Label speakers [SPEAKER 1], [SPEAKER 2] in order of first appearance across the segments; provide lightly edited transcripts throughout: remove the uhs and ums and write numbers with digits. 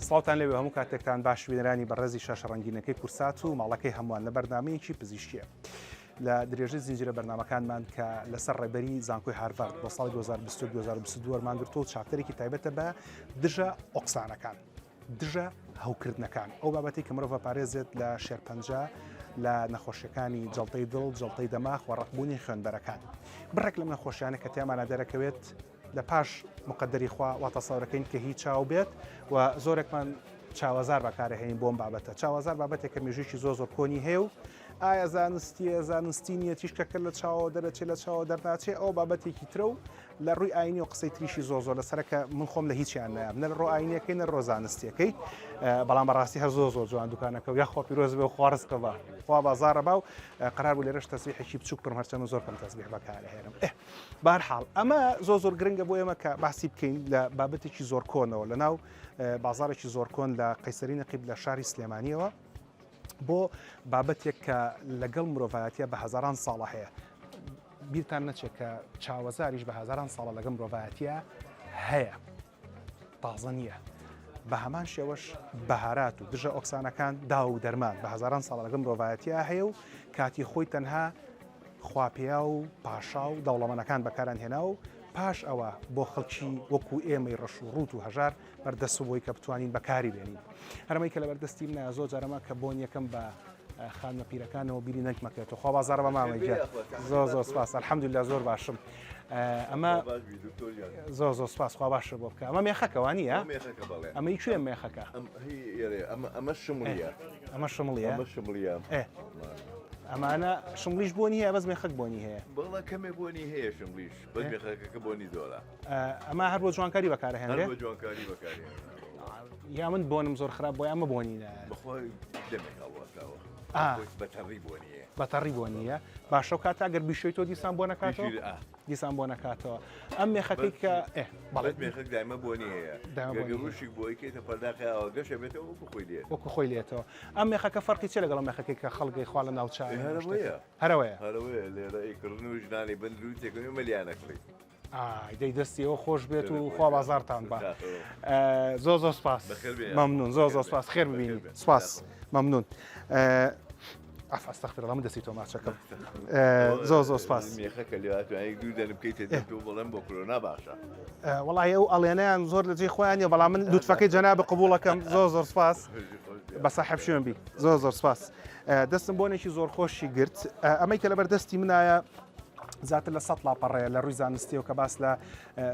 [SPEAKER 1] سڵاوتان لەوێ هەموو کاتێکتان باش وێنەرانی بەڕێزی شاشە ڕەنگینەکەی کورسات و ماڵەکەی هەمووان لە بەرنامەیەکی پزیشکیە لە درێژەی زنجیرە بەرنامەکانمان کە لەسەر ڕێبەری زانکۆی هارڤارد بۆ ساڵی 2022 وەرمانگرتووە و چاپتەرێکی تایبەتە بە دژە ئۆکسانەکان دژە هەوکردنەکان ئەو بابەتی کە مرۆڤ پارێزێت لە شێرپەنجە لە نەخۆشیەکانی جەڵتەی دڵ جەڵتەی دەماغ و ڕقبوونی خوێنبەرەکان بڕێک لەم نەخۆشیانە کە تێمانە دەرەکەوێت لە پاش مقدەری خوا واتە ساورەکەین کە هیچ چاو بێت و زۆرێکمان چاوەزار بەکارهێنین بۆم بابەتە چاوەزار بابەتێک کە مێژویی زۆر کۆنی هەیە و ئایا زانستی نیە تیشکەکە لە چاوە دەرەچێت لە چاوە دەرناچێت ئەو بابەتێکی ترە و لە ڕووی ئاینی و قسەی تریشی زۆر لەسەرەکە من خۆم لە هیچیان نایام نە لە ڕۆ ئاینیەکەی نە ڕۆزانستیەکەی بەڵام بەڕاستی هەر زۆر جوان دوکانەکە و یاخۆ پیرۆز بێ و خوارزکە بە خوا بازارە با و قرار بوو لێرەش تەسبیحێکی بچووک پڕم هەرچەند زۆر کەم تەسبیح بەکارهێنم بەهەرحاڵ ئەمە زۆر گرنگە بۆ ئێمە کە باسی بکەین لە بابەتێکی زۆر کۆنەوە لەناو بازارێکی زۆر کۆن لە قەیسەری نەقیب لە شاری سلێمانیەوە بۆ بابەتێک کە لەگەڵ مرۆڤایەتیە بە هەزاران ساڵە هەیە بیرتان نەچێت کە چاوەزاریش بە هەزاران ساڵە لەگەڵ مرۆڤایەتیە هەیە تازە نییە بە هەمان شێوەش بەهارات و دژە ئۆکسانەکان دا و دەرمان بە هەزاران ساڵە لەگەڵ مرۆڤایەتیە هەیە و کاتی خۆی تەنها خواپیا و پاشا و دەوڵەمەنەکان بەکاران هێنا و پاش ئەوە بۆ خەڵکی وەکو ئێمەی ڕەش و ڕوت و هەژار بەردەسبووی کە بتوانین بەکاری بێنین هەرمەی کە لە بەردەستی منە زۆر جارەمە کە بۆن یەکەم بە خانمە پیرەکانەوە بیری نەکمەکرێتەوە خوا بازارە بە مامەیگە زۆر سپاس الحەمدولله زۆر باشم ئەمە زۆر سپاس خوا باشە بۆ بکە ئەمە مێخەکەوانیە ئەمەی کوێ مێخەکە ئەمە شمڵیە ئەمانە شملیش بۆنی هەیە بەس مێخەک بۆنی هەیە
[SPEAKER 2] بەڵە کەمێ بۆنی هەیە شملیش بەس مێخەکە بۆنی زۆرە
[SPEAKER 1] ئەمە هەر بۆ جوانکاری بەکارهێنرێت
[SPEAKER 2] بۆ جوانکاری بەکارهێن
[SPEAKER 1] یا من بۆنم زۆر خراپ بۆ ئەمە بۆنینە
[SPEAKER 2] بەخۆی دەمێک هەڵوەتاوە بەتەڕی بۆنیە
[SPEAKER 1] بەتەڕی بۆنیە باشە و کاتە ئەگەر بیشۆی تۆ دیسان بۆ نکاتەوە دیسان بۆ نکاتەوە ئەم مێخەکەی کە
[SPEAKER 2] بەڵێت مێخەک دایمە بۆنی هەیە ڕوشی بۆی کەیتە پەرداخەوە گەشە بێتەوە
[SPEAKER 1] وەکو خۆی لێتەوە ئەم مێخەکە فەرقی چێ لەگەڵ مێخەکەی کە خەڵکی خوا لە ناوچوی هەرەوەیە
[SPEAKER 2] لێرەیکردن و ژنانی بند و تێکنی مەلیانەکڕی
[SPEAKER 1] دەی دەستیەوە خۆش بێت و خوا بازارتان بە زۆر سپاس مەمنون زۆر سپاس خێر ببینی سپاس مەمنون ئەستەغفیرڵڵا من دەستی تۆ ماچەکەم زۆر سپاس
[SPEAKER 2] مێخەکە لێواتوانێک دوو دەربکەیتە دەتەوە بەڵێم بۆ کۆرۆنا باشە
[SPEAKER 1] وەڵای ئەو ئەڵێنیان زۆر لە جێ خۆیانە بەڵام من لوتفەکەی جەنابە قبوڵەکەم زۆر سپاس بە ساحب شوێن بی زۆر سپاس دەستم بۆنێکی زۆر خۆشی گرت ئەمەی کە لەبەردەستی منایە زیاتر لە 100 لاپەڕەیە لە ڕووی زانستی و کە باس لە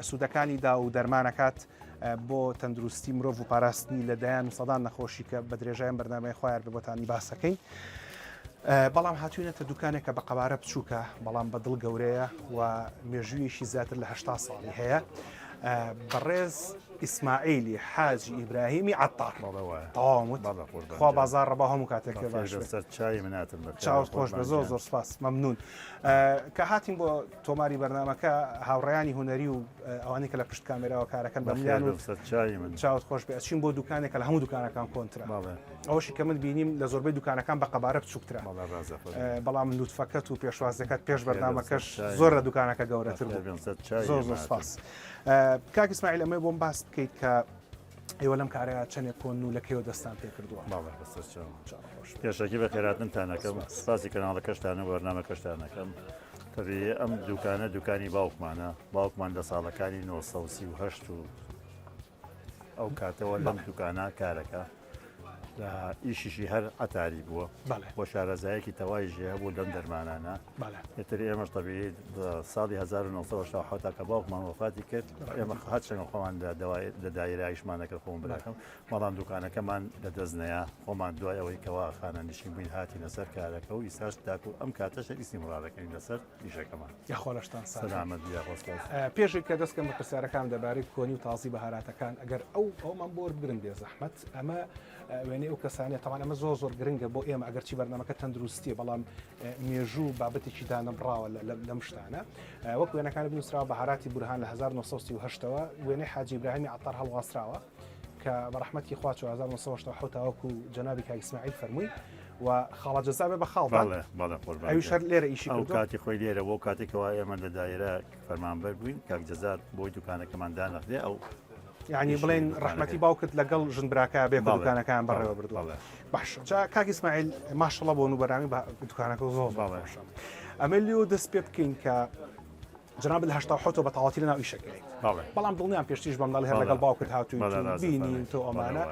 [SPEAKER 1] سوودەکانی دا و دەرمانەکات بۆ تەندروستی مرۆڤ و پاراستنی لەدایان و سەدان نەخۆشی کە بە درێژایان بەرنامەی خۆیان بۆتانی باسەکەین بەڵام هاتوونەتە دوکانێکە بە قەبارە بچووکە بەڵام بەدڵ گەورەیە و مێژوویەشی زیاتر لە 80 ساڵی هەیە بەڕێز ئیسماعیلی حاجی ئیبراهیمی عەتار خوا بازار ڕەبا هەموو کاتێکە باش
[SPEAKER 3] چای مناتم
[SPEAKER 1] چاوت خۆش بە زۆر سپاس مەمنون کە هاتین بۆ تۆماری بەرنامەکە هاوڕێیانی هونەری و ئەوانەی کە لە پشت کامێراوە کارەکەن بەمیان و چاوت خۆش بێ ئەچین بۆ دوکانێکە لە هەموو دوکانەکان کۆنترا ئەوەشی کە من بینیم لە زۆربەی دوکانەکان بە قەبارە بچووکترا بەڵام لوتفەکەت و پێشوازەکەت پێش بەرنامەکەش زۆر لە دوکانەکە گەورەتر زۆر سپاس کاک ئیسماعیل ئەمە بۆم باس بکەیت کە ئێوە لەم کارەیە چەندێک کۆن و لە کێوە دەستان پێ کردووە
[SPEAKER 3] پێشەکی بە خێراتنتانەکەم سپاسی کەناڵەکەشتانە بەرنامە کەشتانەکەم تەبی ئەم دوکانە دوکانی باوکمان لە ساڵەکانی 1938 و ئەو کاتەوە لەم دوکانە کارەکە لە ئیشیشی هەر ئەتاری بووە بۆ شارەزایەکی تەواوی ژێ بوو لەم دەرمانانە پێتری ئێمەش تەبیعی ساڵی 1970 کە باوکمان وەفاتی کرد ئێمە هەرچەنگە خۆمان لە دایرایشمانەکە خۆم براکەم بەڵام دوکانەکەمان لە دەستنەیە خۆمان دوای ئەوەی کەوا خانە نشین بووین هاتی لەسەر کارەکە و ئیساش تاکو ئەم کاتەشە ئیسیمڕارەکەین لەسەر ئیشەکەمان
[SPEAKER 1] یاخۆلەشتان
[SPEAKER 3] سەلامەت
[SPEAKER 1] پێشێک کە دەستکەم بە پرسیارەکان دەبارەی کۆنی و تازی بەهاراتەکان ئەگەر ئەومان بۆ بگرن بێ زەحمەت ئەمە وێنەی ئەو کەسانێ تەوان ئەمە زۆر گرنگە بۆ ئێمە ئەگەرچی بەرنامەکە تەندروستیە بەڵام مێژوو بابەتێکی دانەبراوە لەم شتانە وەک وێنەکانە بنووسراوە بەهاراتی بورهان لە 1970ەوە وێنەی حاجی ئیبراهیمی عەتار هەڵواستراوە کە بەڕەحمەتی خوا 1970 تاوەکو جەنابی کاک ئیسماعیل فەرمووی و خاڵە جەزا بێ بە خاڵدان ئەویش هەر لێرە ئیشی
[SPEAKER 3] ئەو کاتی خۆی لێرە بۆ کاتێکەوە ئێمە لە دایرە فەرمانبەر بووین کاک جەزار بۆی دوکانەکەمان دانەخدێ ئەو
[SPEAKER 1] يعني بڵێن ڕەحمەتی باوکت لەگەڵ ژنبراکە بێ دوکانەکان بەڕێوە بردووە باش جا کاکی اسماعیل ماشەڵڵا بۆ نوبەرامی دوکانەکە زۆر باش ئەمە لێو دەست پێ بکەین کە جناب الهشتا حوتۆ بە تەواتی لەناو ئیشەکەی بەڵام دڵنیان پێشتیش بەمداڵ هەر لەگەڵ باوکت هاتووی بینین تۆ ئەمانە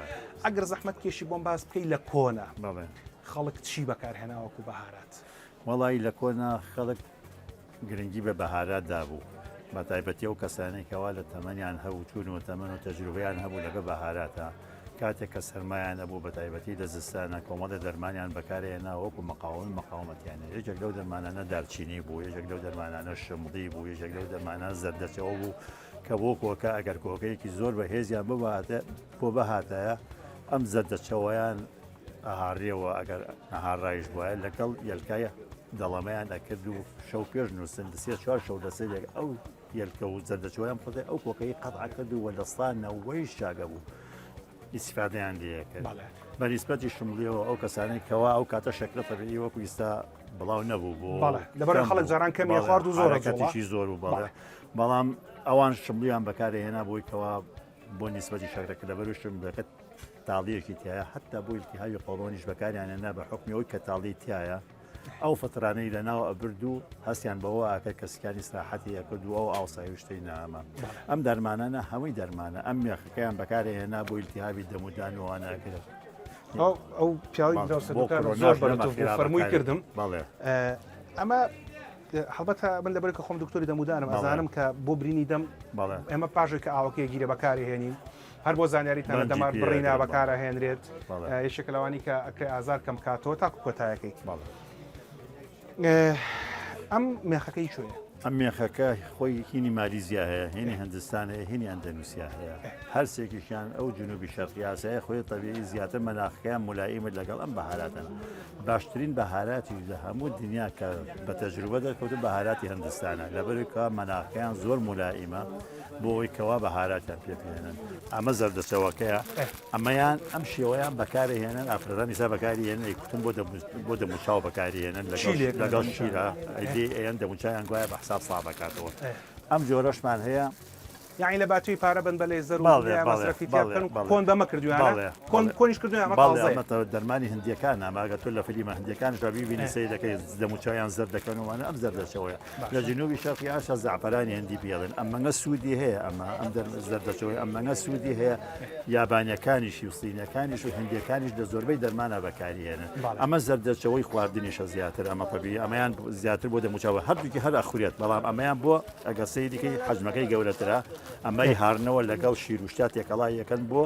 [SPEAKER 1] ئەگەر زەحمەت کێشی بۆم باز بکەی لە کۆنا خەڵک چی بەکارهێناوەکو بەهارات
[SPEAKER 3] وەڵی لە کۆنا خەڵک گرنگی بە بەهارات دابوو بە تایبەتی ئەو کەسانەی کەوا لە تەمەنیان هەبوو چوون و تەمەن و تەجروبیان هەبوو لەگە بەهاراتە کاتێک کە سەرمایان هەبوو بە تایبەتی لە زستانە کۆمەڵە دەرمانیان بەکارهێنا وەکو مەقاومەتیانە یەکێک لەو دەرمانانە دارچینی بوو یەکێک لەو دەرمانانە شمڵی بوو یەکێک لەو دەرمانان زەردەچەوە بوو کە بۆ کۆکە ئەگەر کۆکەیەکی زۆر بە هێزیان بۆ بەهاتایە ئەم زەردەچەوەیان ئەهاڕێەوە ئەگەر ئەهاڕایش وایە لەگەڵ یەلکایە دەڵەمەیان ئەکرد و شەو پێش نووسن سێ چوار شەو دەسێت ئەو یەلکە و زەردەچەوەیان پڕێ ئەو کۆکەی قەتع کرد و وەلدەستانەوەی شاگە بوو ئیسفادەیان لێکرد بەنسبەتی شمڵیەوە ئەو کەسانی کەوا ئەو کاتە شکلە تەبیعی وەکو ئێستا بڵاو نەبوو بۆ
[SPEAKER 1] لەبەر خەڵک جاران کەمی خوارد و
[SPEAKER 3] زۆرەکەتیشی زۆر و بەڵام ئەوان شمڵیان بەکارهێنا بۆی کەوا بۆ نیسبەتی شەکرەکە لەبەر شملەکەت تاڵیەکی تایە حتا بۆ ئیلتیهای قۆڵۆنیش بەکاریانێنا بە حکمی ئەوی کە تاڵی تایە ئەو فترانەی لەناو ئەبرد و هەستیان بەوە ئاکە کەسکانی سراحەتی ئەکرد و ئەو ئاوسایی شتەی نامە ئەم دەرمانانە هەمووی دەرمانە ئەم میێخەکەیان بەکارهێنا بۆ ئیلتیهابی دەمودان و واناگرێت
[SPEAKER 1] ئەو پیاوی فەرمووی کردم ئەمە هەڵبەتە من لەبەر کە خۆم دکتۆری دەمودانم ئەزانم کە بۆ برینی دەم ئێمە پاژێک کە ئاوەکەی گیرە بەکاری هێنین هەر بۆ زانیاریتانە دەمار بڕینا بەکارە هێنرێت یەشێکە لەوانی کە ئەکرێ ئازار کەم کاتەوە تاکو کۆتایەکەی ئەم مێخەکەی شوێ
[SPEAKER 3] ئەم مێخەکە خۆی هینی مالیزیا هەیە هینی هەندستان هەیە هینی ئەندەنووسیا هەیە هەر سێکیشیان ئەو جنوبی شەرقیاسەیە خۆی تەبیعی زیاتر مەناخەکەیان مولایمت لەگەڵ ئەم بەهاراتن باشترین بەهاراتی لە هەموو دنیا کە بە تەجروبە دەکەوتە بەهاراتی هەندستانە لەبەرکە مەناخەکەیان زۆر مولائیمە بۆ ئەوی کەوا بەهاراتیان پێبێنن ئەمە زەردەچەوەکەیە ئەمەیان ئەم شێوەیان بەکارهێنن ئافرەدانی سا بەکارهێنن کوتم بۆ دەموچاو بەکارهێنن لەگەڵ شیرە ئەیدی ئەیان دەموچایان گوایە بە حساب سڵا بکاتەوە ئەم جۆرەشمان هەیە
[SPEAKER 1] یعنی لە باتوی پارە بن بە لێزەر کۆن بەمە کردویانە کۆنیش کردویان
[SPEAKER 3] دەرمانی هەندیەکان ئاماگە تۆ لە فلیمە هەندیەکانش ببینی سەی دەکەی دەموچایان زەر دەکەنوانە ئەم زەردەچەوەیە لە جنوبی شەرقی ئاشە زعفرانی هەندی پێڵێن ئەمەنگە سوودی هەیە ئەمە ئەم زەردەچەوەی ئەمەنگە سوودی هەیە یابانیەکانیشی و سینەکانیش و هەندیەکانیش لە زۆربەی دەرمانە بەکارهێنن ئەمە زەردەچەوەی خواردنیشە زیاتر ئەمە طبیعی ئەمەیان زیاتر بۆ دەموچاوە هەردووکی هەر ئەخورێت بەڵام ئەمەیان بۆ ئەگە سەی دیکەی حەجمەکەی گەورەترە ئەمەی هارنەوە لەگەڵ شیر و شتات تێکەڵای یەکەن بۆ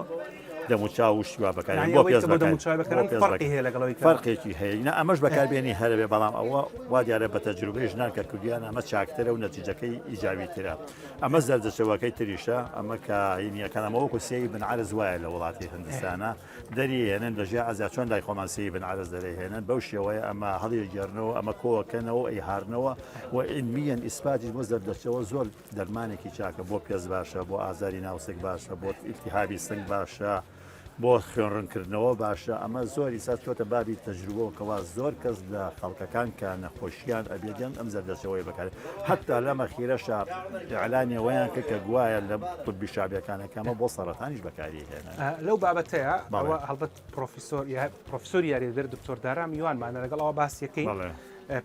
[SPEAKER 3] دەموچا و شیوا بەکارێن بۆ فەرقێکی هەیە ئەمەش بەکاربیێنی هەرەبێ بەڵام ئەوە وا دیارە بە تەجروبەی ژنان کە کوردیان ئەمە چاکترە و نەتیجەکەی ئیجابیترە ئەمە زەردەچەوەکەی تریشە ئەمە کە هینیەکان ئەمە وەکو سێی بنعرز وایە لە وڵاتی هەندستانە دەریهێنن لەژێ ئازیا چۆن لای خۆمان سێی بنعرز دەرەهێنن بەو شێوەیە ئەمە هەڵیگەرنەوە ئەمە کۆوەکەنەوە ئەیهارنەوە و علمیەن ئیسپاتی بۆ زەردەچەوە زۆر دەرمانێکی چاکە بۆ پێز باشە بۆ ئازاری ناوسێک باشە بۆ ئیلتیهابی سنگ باشە بۆ خوێنڕنکردنەوە باشە ئەمە زۆری سا چۆتە بابی تەجروبەوەکەوا زۆر کەس لە خەڵکەکان کە نەخۆشییان ئەبێدەن ئەم زەردەچەوەی بەکارێت حتا لەمە خیرەشە ئەعلانیەوەیان کە گوایە لە طبی شابیەکانەکەمە بۆ سەرەتانیش بەکاری هێنن
[SPEAKER 1] لەو بابەتەیە ئەوە هەڵبەت پرۆفیسۆر یاریدەر دکتۆر دارا میوانمانە لەگەڵەوە باسیەکەی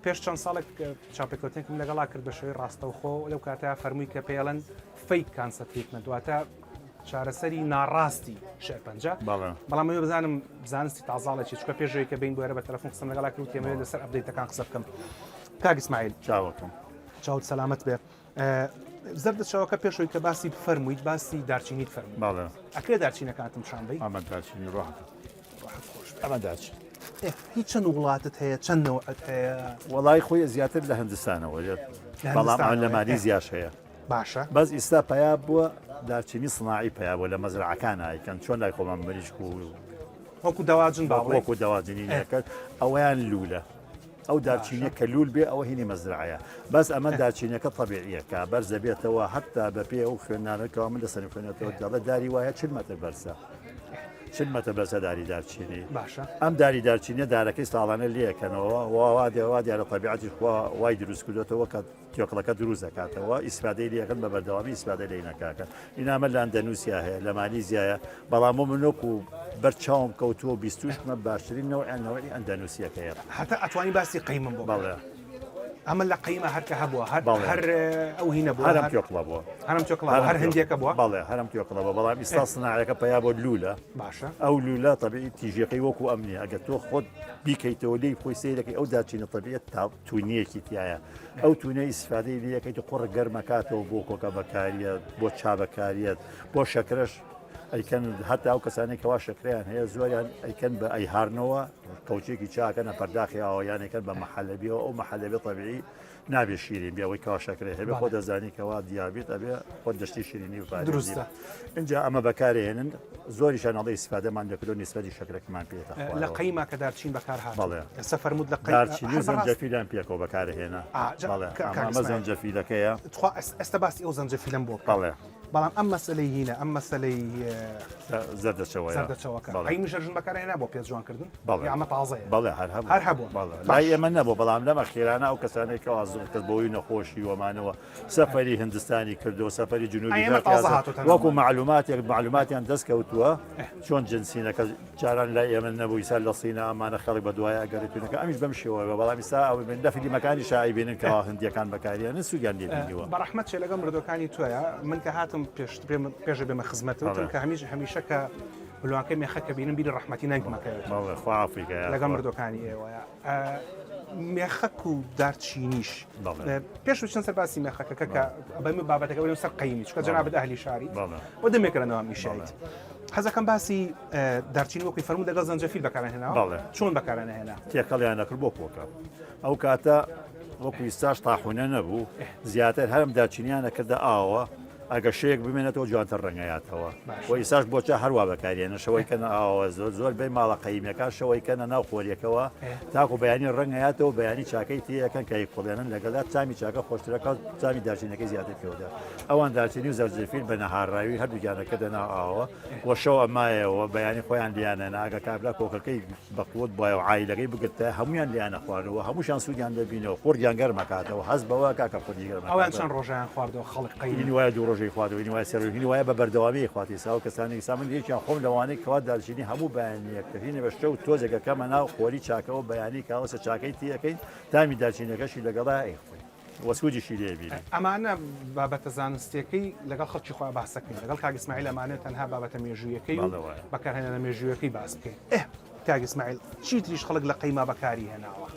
[SPEAKER 1] پێش چەند ساڵێک چاپێکوتێکم لەگەڵا کرد بە شێوەی ڕاستەوخۆ لەو کاتە فەرمووی کە پێڵەن فەیک کانسەرتێکمە دواتە چارەسەری ناڕاستی شێرپەنجە بەڵام ئەوێ بزانم زانستی تازاڵێکی چکە پێشەوەی کە بین بۆێرە بە تەلەفۆن قسەم لەگەڵا کرد تێمەوێت لەسەر ئەپدەیتەکان قسە بکەم کاک ئیسماعیل
[SPEAKER 3] چاوەکەم
[SPEAKER 1] چاوت سەلامەت بێ زەردەچەوەکە پێشەوەی کە باسی بفەرموویت باسی دارچینیت فەرمووی ئەکرێ دارچینەکانتم شانبەی
[SPEAKER 3] ئەمە دارچینی ڕاحەت ئەمە دارچین
[SPEAKER 1] هیچ چەند وڵاتت هەیە چەند نەوەت هەیە
[SPEAKER 3] وەڵای خۆی زیاتر لە هەندستانەوە بەڵام لە مالیزیاش هەیە
[SPEAKER 1] باشە
[SPEAKER 3] بەس ئێستا پیا بووە دارچینی سناعی پیا بۆ لە مەزرعەکان ئایکەن چۆن لای خۆمان مریشک و
[SPEAKER 1] وەکو داواجن
[SPEAKER 3] وەکو داواجنی نەکرد ئەوەیان لولە ئەو دارچینە کە لول بێ ئەوە هینی مەزرعەیە بەس ئەمە دارچینەکە طبیعیەکە بەرزە بێتەوە حتا بە پێ ئەو خوێنانەکەەوە من لە سەر خوێنێتەوە دەڵە داری وایە 40 مەتر بەرسە چمەتە بەسە داری دارچینی
[SPEAKER 1] باشە
[SPEAKER 3] ئەم داری دارچینە دارەکەی ساڵانە لەکەنەوە وا دیارە طبیعەتی وای دروست کردوێتەوە کە تێکڵەکە دروست دەکاتەوە ئیسفادەی لەکەن بە بەردەوامی ئیسفادە لێ نەکاکە ئینامە لە ئەندەنووسیا هەیە لە مالیزیایە بەڵام منۆکو بەرچاوم کەوتووە بیستوشمە باشترین نەوەی ئەندەنووسیەکەیە
[SPEAKER 1] هەتا ئەتوانی باسی قەیمم بۆ
[SPEAKER 3] بەڵێ
[SPEAKER 1] ئەمە لە قەیمە هەرکە هەبووە هەر ئەو هینە بوو
[SPEAKER 3] هەرم تۆکڵە بووە
[SPEAKER 1] هەرم تۆکڵ هەر هەندێکە بووە
[SPEAKER 3] بەڵێ هەرم تۆکڵەوە بەڵام ئیستا سناعەکە پیا بۆ لولە
[SPEAKER 1] باشە
[SPEAKER 3] ئەو لولە طبیعی تیژەکەی وەکو ئەمنی ئەگە تۆ خۆت بیکەیتەوە لی خۆی سیرەکەی ئەو داچینە طبیعەت تا تونیەکی تایە ئەو تونە ئیسفادەی لەکەیت قڕ گەرمەکاتەوە بۆ کۆکە بەکاریەت بۆ چابەکاریەت بۆ شەکرش ئەیکەن هەتا ئەو کەسانێک کەوا شکریان هەیە زۆریان ئەیکەن بە ئەیهارنەوە کەوچێکی چاکەنە پەرداخی ئەویانەکەن بە مەحەلەبیەوە ئەو مەحەلەبی طبیعی نابێ شیرین بیاەوەی کاوا شکرێ هەبێ خۆ دەزانی کەوا دیابێت ئەبێ خۆ دەشتی شیرینی و
[SPEAKER 1] دروستە
[SPEAKER 3] اینجا ئەمە بەکارهێنن زۆریشان ئەڵی ئیسفادەمان دەکرد و نیسبەتی شکرێکمان پێێتە
[SPEAKER 1] لە قەیما کە دارچین بەکار هات
[SPEAKER 3] بەڵێ
[SPEAKER 1] ئێستا فەرموود لە
[SPEAKER 3] دارچین و زەنجەفیلان پێکەوە بەکارهێنا ئەمە زەنجەفیلەکەیە
[SPEAKER 1] ئێستا باسی ئەو زەنجەفیلەم بۆ
[SPEAKER 3] بەڵێ
[SPEAKER 1] بەڵام ئەم مەسلەی هینە ئەم مەسلەی
[SPEAKER 3] زەردەچەوە
[SPEAKER 1] قەیمی ژەژن بەکارهێنا بۆ پێ جوانکردن ئەمە تازەیە
[SPEAKER 3] بەڵێ هەر هەبوو لای ئێمە نەبوو بەڵام لەمە خێرانە ئەو کەسانێک کە ئازڵکرد بۆی نەخۆشی وەمانەوە سەفەری هندستانی کردو سەفەری جنوبی وەکو معلوماتیان دەستکەوتووە چۆن جنسینەکە جاران لای ئێمە نەبووی سەر لە سینە ئەمانە خەڵک بە دوای ئەگەرێتونەکە ئەمیش بەم شێوەوە بەڵامی سا ئەو دەفیلیمەکانی شای بینن کەوا هەندیەکان بەکاریانە سوگیان لێبینیوە
[SPEAKER 1] بەڕەحمەت چێ لەگەڵ مردەکانی توایە من کە هاتم پێش بێمە خزمەتەوە کە هەمیشە کە بلوانکە مێخەکە بینم بیری ڕەحمەتی نەنگمەکەوێت لەگەڵ مردەکانی ئێوەیە مێخەک و دارچینیش پێش چەند سەر باسی مێخەکە کە بەمە بابەتەکە بڵێم سەر قەیمی چکە جەنابەت ئەهلی شاری بۆ دەمێکەرەوە میشایت حەزەکەم باسی دارچین وەکوی فەرموو لەگەڵ زەنجەفیل بەکارهێناوە چۆن بەکارهێنا
[SPEAKER 3] تێکەڵیان نەکرد بۆ کۆکە ئەو کاتە وەکو ئیستاش تاخونە نەبوو زیاتر هەرم دارچینیانە کردە ئاوە ئەگە شەیەک بمێنێتەوە جوانتر ڕەنگەیاتەوە و ئیساش بۆچە هەروە بەکارێنە شەوەی کەنە ئاوە زۆر بێ ماڵە قەیمەکان شەوەی کەنە ناو خۆریەکەەوە تاکو بەیانی ڕەنگەیاتەوە بەیانی چاکەی تیەکەن کە کوڵێنن لەگەڵات چامی چاکە خۆشترەکە چامی دارچینەکەی زیاتر پێوەدا ئەوان دارچینی و زەرجەفیل بە نەهاڕاوی هەردووگیانەکە دەنا ئاوە وە شەو ئەمایەوە بەیانی خۆیان لیانە ناگە کابرا کۆکەکەی بەقوت بۆە و عیلەکەی بگرتە هەمویان لیانە خواردەوە هەمووشان سوودیان دەبینەوە خۆردیان گەرمەکاتەوە هەست بەوە کاکە خۆردی گەرمە
[SPEAKER 1] ئەویان چەند ڕۆژیان خواردەوە خەڵک قەیمی
[SPEAKER 3] وایە دوو ڕۆژەی خواردەوەی وایە سەرهینی وایە بە بەردەوامی خواتی ساو کەسانی سامن یەکیان خۆم لەوانەیە کەوا دارچینی هەموو بەیانیەکەینە بە شتە و تۆزێکەکەمە ناو خۆری چاکەوە بەیانی کاوەسە چاکەی تیەکەین تامی دارچینەکەشی لەگەڵا ئەیخۆی وەسوودیشی لێبینی
[SPEAKER 1] ئەمانە بابەتە زانستیەکەی لەگەڵ خەڵکی خۆیان باسەکەین لەگەڵ کاک ئیسماعیل ئەمانێت تەنها بابەتە مێژوویەکەی و بەکارهێنانە مێژوویەکەی باس بکەین کاک ئیسماعیل چی تریش خەڵک لە قەیما بەکاری هێناوە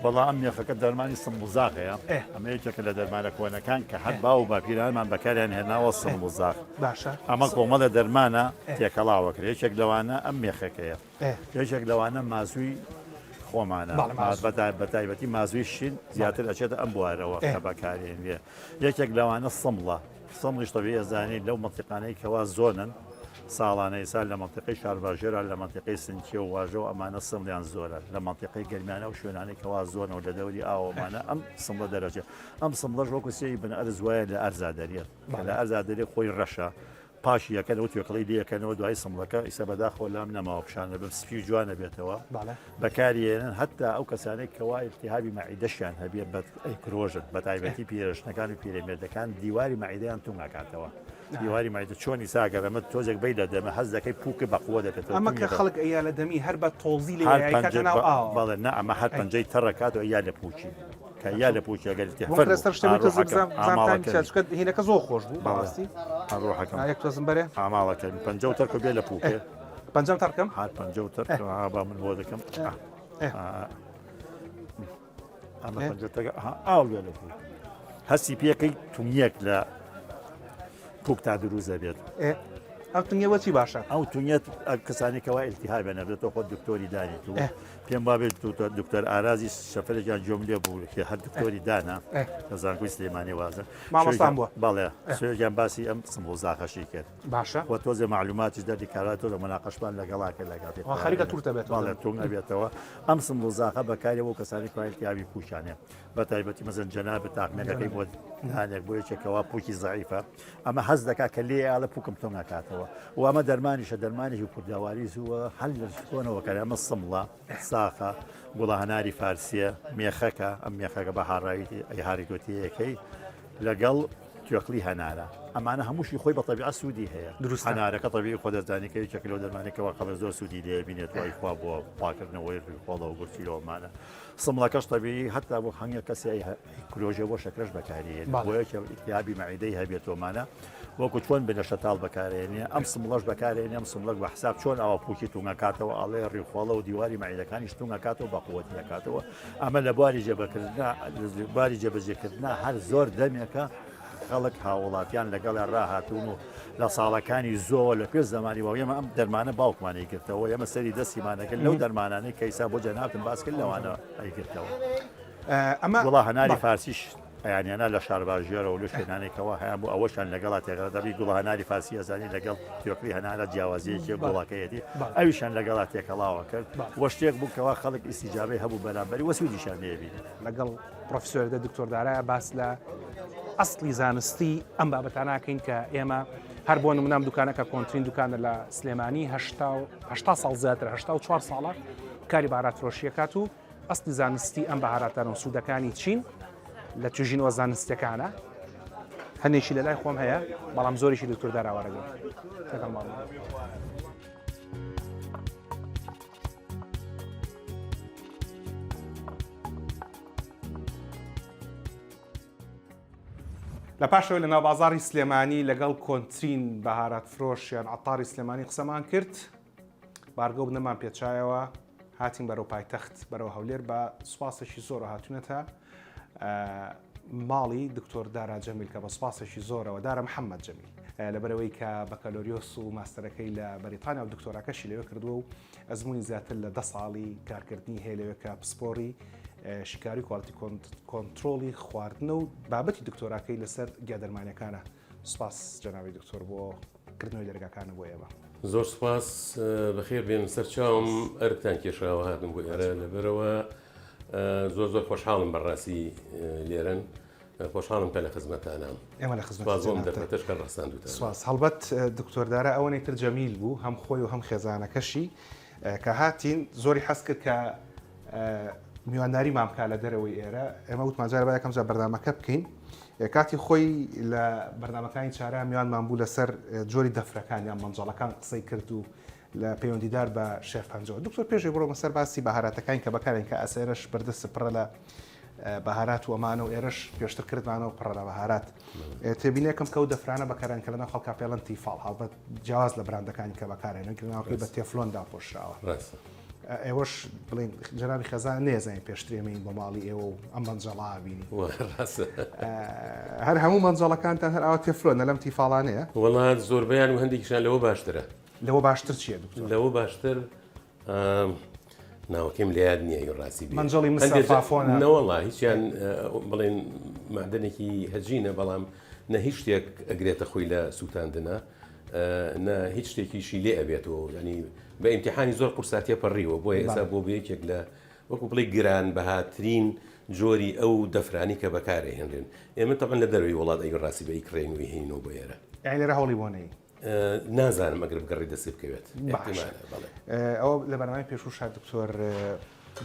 [SPEAKER 3] بەڵام ئەم مێخەکە دەرمانی سمبوزاغەیە ئەمە یەکێکە لە دەرمانە کۆنەکان کە هەر با و باپیرانمان بەکاریان هێناوە سمبوزاغ
[SPEAKER 1] باشە
[SPEAKER 3] ئەمە کۆمەڵە دەرمانە تێکەڵاوەکرێ یەکێک لەوانە ئەم مێخەکەیە یەکێک لەوانە مازووی خۆمانە بەتایبەتی مازووی شین زیاتر ئەچێتە ئەم بوارەوە کە بەکارێن لێ یەکێک لەوانە سمڵە سمڵیش تەبیعی ئەزانین لەو مەنتیقانەی کەوا زۆنن ساڵانەی سال لە منتیقی شارباژێرە لە منتیقی سنچێ و واژەوە ئەمانە سمڵیان زۆرە لە منتیقی گەرمانە و شوێنانی کەوا زۆنەوە لە دەوری ئاوەمانە ئەم سمڵە دەرەجێ ئەم سمڵەش وەکو سێی بن ئەرز وایە لە ئەرزادەریێت لە ئەرزادەری خۆی ڕەشە پاشی یەکەنەوە توێکڵی دیەکەنەوە دوای سمڵەکە ئیسە بەداخۆ لام نەماوە پیشانە بم سپی جوانە بێتەوە بەکارێنن هەتا ئەو کەسانێک کەوا ئیلتیهابی مەعیدەشیان هەبێ ئەیکرۆژن بە تایبەتی پیرەشنەکان و پیرەمێردەکان دیواری مەعیدەیان تونگاکاتەوە دیواری مایدە چۆنی ساگەرەمە تۆزێک بی لە دەمە حەز دەکەی پووکە بەقوە دەکەێتەوە
[SPEAKER 1] ئەمە کە خەڵک ئەیا لە دەمی هەر بە تۆزی لێ
[SPEAKER 3] بەڵێ نە ئەمە هەر پەنجەی تەڕەکاتەوە یا لە پوچی کە یا لە پوچی
[SPEAKER 1] هینەکە زۆر خۆش بوو بەڕاستی تۆزم بەرێ
[SPEAKER 3] ئاماڵەکەن پەنجە و تەرکە بێ لە پووکێ
[SPEAKER 1] پەنجەم تەرکەم
[SPEAKER 3] هەر پەنجە و تەرک با من بۆ دەکەم ئەمە پەنجەتەکە ئاو لێ لە پووک هەستی پێەکەی تونیەک لە پووک تا دروزە بێت
[SPEAKER 1] ئەو تونیەوە چی باشە
[SPEAKER 3] ئەو تونیەت کەسانێکەوە ئیلتیهای بەنەبێتەوە خۆ دکتۆری دانیت و پێم وابێت دکتۆر ئارازی شەفەرێکیان جۆم لێ بوو هەر دکتۆری دانا کەزانکوی سلێمانی وازە
[SPEAKER 1] مامۆستان بووە
[SPEAKER 3] بەڵێ سوێژیان باسی ئەم سمبوزاخەشی کرد
[SPEAKER 1] باشە
[SPEAKER 3] وە تۆزێ معلوماتیش دەردی کاراتەوە لە موناقەشمان لەگەڵاکە لەگەڵ
[SPEAKER 1] خەریکە توورتە بێت
[SPEAKER 3] بەڵێ تۆم نەبێتەوە ئەم سمبوزاخە بەکارەوە کەسانی کوایلتیاوی پوشانێ بە تایبەتی مەزن جەناب تاقمێنەکەی بۆ هانێک بۆ یەکێکەوە پووکی زعیفە ئەمە حەز دەکات کە لێ ئاڵە پووکم تۆ ناکاتەوە دەرمانەکەەوە و ئەمە دەرمانیشە دەرمانێکی کورداواری زووە هەل لەکۆنەوەکە ئەمە سمڵە ساخە گوڵە هەناری فارسیە مێخەکە ئەم مێخەکە بە هاڕاویتی هاریگوتیەکەی لەگەڵ توێقلی هەنارە ئەمانە هەمووشی خۆی بە تەبیعەت سوودی هەیە
[SPEAKER 1] دروست
[SPEAKER 3] هەنارەکە تەبیعی خۆ دەزانێتکەی چەکلۆ دەرمانێکەوە خەڵک زۆر سوودی لێ بینێت وای خوا بۆ پاکردنەوەی ڕووخۆڵە و گورچیلۆمانە سمڵەکەش تەبیعی هەتا بۆ هەنگە کەسی کرۆژە بۆ شەکرەش بەکارێن بۆیەکە ئیتیابی مەعیدەی هەبێتۆمانە وەکو چۆن بنە شەتاڵ بەکارێنێ ئەم سمڵەش بەکارێنێ ئەم سمڵک بە حساب چۆن ئەوە پوکی تونگەکاتەوە ئاڵێ ڕێخۆڵە و دیواری مەعیدەکانی شتونگەکاتەوە بە قووەتی دەکاتەوە ئەمە لە بواری جێبەکردنا بواری جێبەجێکردنا هەر زۆر دەمێکە خەڵک هاوڵاتیان لەگەڵ ڕاهاتون و لە ساڵەکانی زۆر لە پێش زمانی و ئێمە ئەم دەرمانە باوکمانی گرتەوە ئێمە سەری دەستیمانەکە لەو دەرمانانەی کەیسا بۆ جەنابتم باس کرد لەوانە ئەیگرتەوە
[SPEAKER 1] ئەمە
[SPEAKER 3] وڵا هەناری فارسیش یانیانە لە شارباژێرە و لە شوێنانێکەوە هەیە بوو ئەوەشان لەگەڵا تێغرا دەبی گوڵە هەناری فارسی ئەزانی لەگەڵ توێقلی هەنارە جیاوازیەکی گوڵاکەیەتی ئەویشان لەگەڵا تێکەڵاوە کرد وە شتێک بووکەوە خەڵک ئیسیجابەی هەبوو بەرامبەری وەسوودیشان لێبینێ
[SPEAKER 1] لەگەڵ پرۆفسۆردا دکتۆر دارایە باس لە ئەسڵی زانستی ئەم بابەتاناکەین کە ئێمە هەر بۆ نمونام دوکانەکە کۆنتترین دوکانە لە سلێمانی 80 ساڵ زیاتر 84 ساڵە کاری بەهارات فرۆشیەکات و ئەسڵی زانستی ئەم بەهاراتانە و سوودەکانی چین لە توژینەوە زانستیەکانە هەنێکی لە لای خۆم هەیە بەڵام زۆریشی دکتۆر داراوەرەگەن لە پاشەوە لە ناوبازاری سلێمانی لەگەڵ کۆنتترین بەهارات فرۆشیان عەتاری سلێمانی قسەمان کرد بارگە و بنەمان پێچایەوە هاتین بەرەو پایتەخت بەرەو هەولێر بە سوپاسێکی زۆر هاتوونەتە ماڵی دکتۆر دارا جەمیل کە بە سوپاسێکی زۆرەوە دارە محەممەد جەمیل لەبەرەوەی کە بەکەلۆریۆس و ماستەرەکەی لە بەریتانیا و دکتۆراکەشی لەوێ کردووە و ئەزمموی زیاتر لە 10 ساڵی کارکردنی هەیە لەوێ کە پسپۆری شکاری کواڵتی کۆنتترۆلی خواردنە و بابەتی دکتۆراکەی لەسەر گیادەرمانیەکانە سوپاس جەناوی دکتۆر بۆ کردنەوەی دەرگاکانە بۆ ئێمە
[SPEAKER 4] زۆر سوپاس بەخێر بێن سەر چاوم ئەرکتان کێشاوە هاتم بۆ ئێرە لەبەرەوە زۆر خۆشحاڵم بەڕاستی لێرن خۆشحاڵم پێ لە خزمەتانم
[SPEAKER 1] ئێمە لە خزمەت
[SPEAKER 4] دەرفەتەشکە ڕستاندوتە
[SPEAKER 1] سواس هەڵبەت دکتۆردارە ئەوەی تر جەمیل بوو هەم خۆی و هەم خێزانەکەشی کە هاتین زۆری حەز کرد کە میوانداری مامکە لە دەرەوەی ئێرە ئێمە وتمانجار بە یەکەم جار بەردامەکە بکەین کاتی خۆی لە بەردامەکانی چارە میوانمان بوو لەسەر جۆری دەفرەکانیان مەنجەڵەکان قسەی کرد و لە پەیوەندیدار بە شێف پەنجەوە دکتۆر پێشی بڕۆ مەسەر باسی بەهاراتەکانی کە بەکارێن کە ئەسێرەش بەردەست پڕە لە بەهارات و ئەمانە و ئێرەش پێشتر کردمانەوە پڕە لە بەهارات تێبینێکم کە و دەفرانە بەکاران کە لەناو خەڵکا پێڵەن تیفاڵ هەڵبەت جیاواز لە براندەکانی کە بەکارێنن کردناوەکەی بە تێفلۆندا پۆشراوە ئێوەش بڵین جەنابی خەزان نێزانین پێشترێمەین بە ماڵی ئێوە و ئەم مەنجەڵا بینی هەر هەموو مەنجەڵەکانتان هەر ئەوە تێفلۆنە لەم تیفاڵانەیە
[SPEAKER 4] وڵات زۆربیان و هەندێکیشان لەوە باشترە
[SPEAKER 1] لەوە باشتر چییە دکتۆر
[SPEAKER 4] لەوە باشتر ناوەکەم لە یاد نییە ڕاستی
[SPEAKER 1] منجەڵی مسافۆنە
[SPEAKER 4] نەوەڵا هیچیان بڵێن مادنێکی هەجینە بەڵام نە هیچ شتێک ئەگرێتە خۆی لە سووتاندنە نە هیچ شتێکیشی لێ ئەبێتەوە ینی بە ئیمتیحانی زۆر قورساتیە پەڕیوە بۆیە ئێستا بۆ بەیەکێک لە وەکو بڵێ گران بەهاترین جۆری ئەو دەفرانی کە بەکارهێنرێن ئێمە تەقەن لە دەروی وڵات ئەگەر ڕاستی بە ئیکڕێنەوەی هینەوە بۆ ئێرە
[SPEAKER 1] یعنی لێرە هەوڵی بۆ نەی
[SPEAKER 4] نازانم ئەگەر بگەڕی دەستی بکەوێت
[SPEAKER 1] ئەوە لە بەرنامەی پێشوو دکتۆر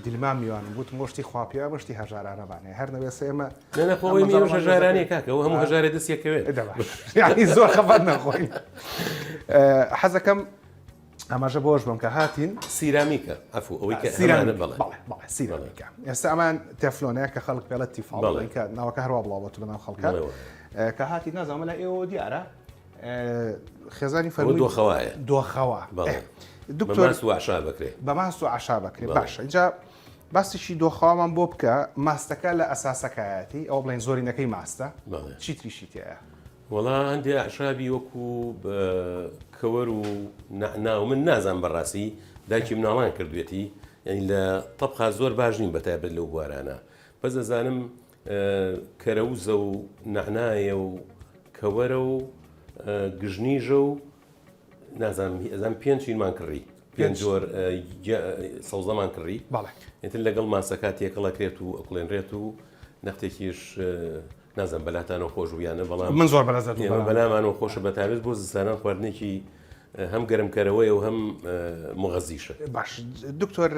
[SPEAKER 1] دیلمان میوانم بوت مشتی خواپیا مشتی هەژارانەبانێ هەر نەوێسە ئێمە
[SPEAKER 4] نەخۆی میێ هەژارانی کاکە ئەو هەموو هەژارێ دەستیەکەوێت
[SPEAKER 1] یعنی زۆر خەفەت نەخۆی حەزەکەم ئەماژە بۆش بم کە هاتین
[SPEAKER 4] سیرامیکە ئەفو ئەوەی کە
[SPEAKER 1] سیرامیکە ئێستا ئەمان تێفلۆنەیە کە خەڵک پێڵەت تیفاڵ کە ناوەکە هەروە بڵاوەت لەناو خەڵکە کە هاتی نازانمە لە ئێوە دیارە خێزانی فەرمووی
[SPEAKER 4] دۆخەوایە
[SPEAKER 1] دۆخەوە
[SPEAKER 4] دکتۆر عشا بکرێ
[SPEAKER 1] بە ماست و عشا بکرێ باشە اینجا باسیشی دۆخەوامان بۆ بکە ماستەکە لە ئەساسەکایەتی ئەو بڵێن زۆرینەکەی ماستە چی تریشی تەیە
[SPEAKER 4] وەڵا هەندێ عشابی وەکو کەوەر و ناو من نازان بەڕاستی دایکی مناڵان کردوێتی یعنی لە تەبخا زۆر باش نین بەتایبەت لەو بوارانە بەس دەزانم کەرەوزە و نەعنایە و کەوەرە و گژنیژە و نازانم ئەزان پێنج چینمان کڕی پێنج جۆر سەوزەمان کڕی ئێتر لەگەڵ ماسەکە تێکەڵەکرێت و ئەکڵێنرێت و نەختێکیش نازم بەلاتانەوە خۆش ویانە بەڵام
[SPEAKER 1] من زۆر بەلازات
[SPEAKER 4] بەلامانەوە خۆشە بەتابێت بۆ زستانان خواردنێکی هەم گەرمکەرەوەی و هەم مغەزیشە.
[SPEAKER 1] باش دکتۆر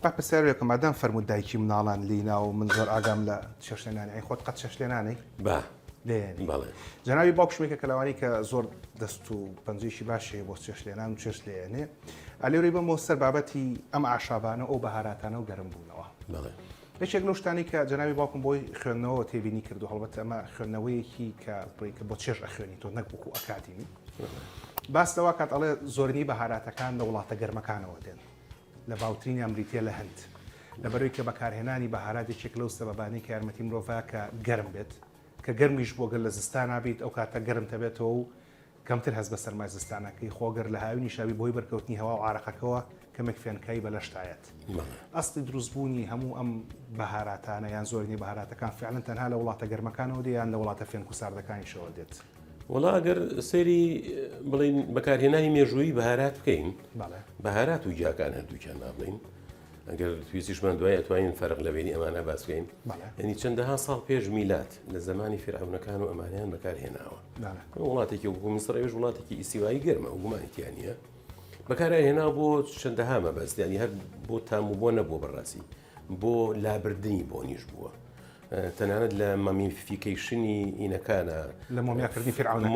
[SPEAKER 1] با پرسیارێکم مادام فەرموود دایکی مناڵان لینا و من زۆر ئاگام لە شەشلێنانی ئەی خۆت قەت شەشلێنانەی
[SPEAKER 4] با
[SPEAKER 1] لێنی
[SPEAKER 4] بەڵێ
[SPEAKER 1] جەناوی باوکشمێکە کە لەوانی کە زۆر دەست و پەنجێکی باشێ بۆ شەشلێنان و چێش لێنێ ئەلێوری بەمەوە سەر بابەتی ئەم ئاشابانە ئەو بەهاراتانە و گەرم بوونەوە.
[SPEAKER 4] بەڵێ
[SPEAKER 1] یەکێک لەو شتانی کە جەناوی باوکم بۆی خوێندنەوە تێبینی کردو هەڵبەت ئەمە خوێندنەوەیەکی کە بۆ چێژ ئەخوێنی تۆ نەک بووکو ئەکاتینی باس لەوە کات ئەڵێ زۆرنی بەهاراتەکان لە وڵاتە گەرمەکانەوە دێن لە باوترینی ئەمریتیە لە هەند لەبەرەوەی کە بەکارهێنانی بەهاراتێکێک لەو سەبەبانەی کە یارمەتی مرۆڤ کە گەرم بێت کە گەرمیش بۆ گەر لە زستان نابێت ئەو کاتە گەرم دەبێتەوە و کەمتر هەست بە سەرمای زستانەکەی خۆگەر لە هاوینی شاوی بۆی بەرکەوتنی هەوا و عارەقەکەەوە کەمێک فێنکایی بەلەشتایەت ئەستی دروستبوونی هەموو ئەم بەهاراتانە یان زۆرنی بەهاراتەکان فعلن تەنها لە وڵاتە گەرمەکانەوە دێیان لە وڵاتە فێنک و ساردەکانیشەوە دێت.
[SPEAKER 4] وڵا ئەگەر سەیری بڵین بەکارهێنانی مێژووی بەهارات بکەین بەهارات و جاکان هەردووکیان نابڵین ئەگەر تویستیشمان دوای ئەتوانین فەرق لەوێنی ئەمانە باس بکەین یعنی چەندەها ساڵ پێش میلات لە زمانی فیرعونەکان و ئەمانیان بەکارهێناوە وڵاتێکی وەکو میسڕەویش وڵاتێکی ئیسیوایی گەرمە و گومانیتیان نیە بەکارهێنا بۆ چەندەها مەبەست ینی هەر بۆ تام و بۆ نەبووە بەڕاستی بۆ لابردنی بۆ نیش بووە تەنانەت لە مامیفیکەیشنی ئینەکانە
[SPEAKER 1] لە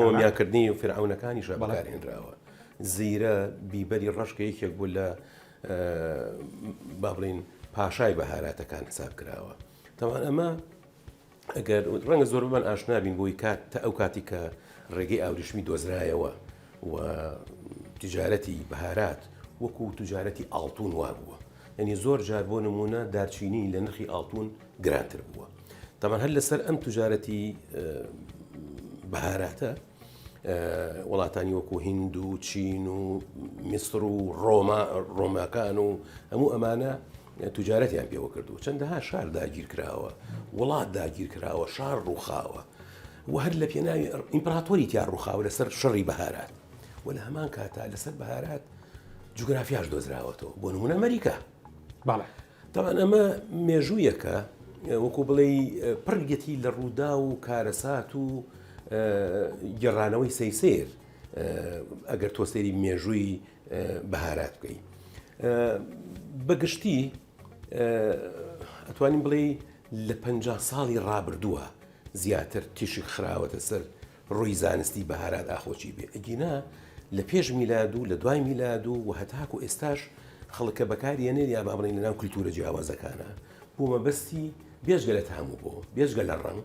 [SPEAKER 4] مۆمیاکردنی و فرعونەکانیش بەکارهێنراوە زیرە بیبەری ڕەشکە یەکێک بوو لە با بڵین پاشای بەهاراتەکان حساب کراوە تەمان ئەمە ئەگەر ڕەنگە زۆر بمان ئاشنابین بۆی کات تا ئەو کاتی کە ڕێگەی ئاوریشمی دۆزرایەوە و تجارەتی بەهارات وەکو تجارەتی ئاڵتون وا بووە یعنی زۆر جار بۆ نمونە دارچینی لە نرخی ئاڵتون گرانتر بووە تەمان هەر لەسەر ئەم تجارەتی بەهاراتە وڵاتانی وەکو هند و چین و میسر و ڕۆماکان و هەموو ئەمانە تجارەتیان پێوە کردو چەندەها شار داگیر کراوە وڵات داگیر کراوە شار ڕووخاوە و هەر لە پێناوی ئیمپراتۆری تیان ڕووخاوە لەسەر شەڕی بەهارات و لە هەمان کاتا لەسەر بەهارات جوگرافیاش دۆزراوەتەوە بۆ نمونە ئەمریکا تەوان ئەمە مێژوویەکە وەکو بڵێ پڕگەتی لە ڕوودا و کارەسات و گەڕانەوەی سەیسێر ئەگەر تۆ سەیری مێژووی بەهارات بکەی بەگشتی ئەتوانین بڵێ لە 50 ساڵی ڕابردووە زیاتر تیشی خراوەتە سەر ڕووی زانستی بەهارات ئاخۆچی بێ ئەگینا لە پێش میلاد و لە دوای میلاد و هەتاک و ئێستاش خەڵکە بەکارهێنێت یا با بڵێن لەناو کولتورە جیاوازەکانە بۆ مەبەستی بێژگە لە تاموو بۆ بێژگە لە ڕەنگ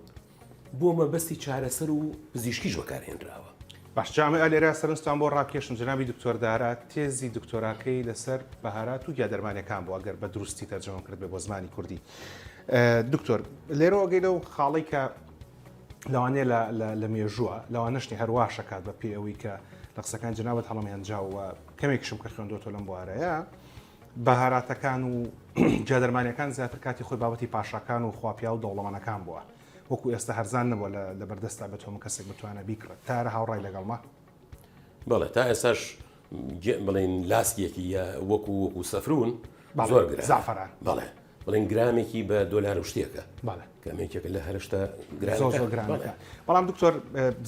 [SPEAKER 4] بۆ مەبەستی چارەسەر و پزیشکیش بەکارهێنراوە.
[SPEAKER 1] باش جامعە لێرە سەرنجتان بۆ ڕاکێشم جنابی دکتۆر دارات تێزی دکتۆراکەی لەسەر بەهارات و یادەرمانەکان بۆ ئەگەر بە دروستی تەرجەمە کرد بێ بۆ زمانی کوردی. دکتۆر لێرەوە گەی لەو خاڵی کە لەوانەیە لە مێژووە لەوانەشتی هەروە شەکات بە پێ ئەوەی کە لە قسەکان جنابەت هەڵەمیانجاوە کەمێکشم کە خوێندۆتۆ لەم بوارەیە بەهاراتەکان و جادەرمانیەکان زیاتر کاتی خۆی بابەتی پاشاکان و خواپیا و دەوڵەمەنەکان بووە وەکو ئێستا هەرزان نەبووە لە بەردەستا بێتەوە کەسێک بتوانە بیکڕێت تارە هاوڕای لەگەڵمە
[SPEAKER 4] بەڵێ تا ئێساش بڵێن لاسکیەکی وەکو سەفرون زۆر
[SPEAKER 1] زعفران
[SPEAKER 4] بەڵێ بڵێن گرامێکی بە $1 و شتێکە کەمێکێک لە هەرشتا
[SPEAKER 1] گرانەکە بەڵام دکتۆر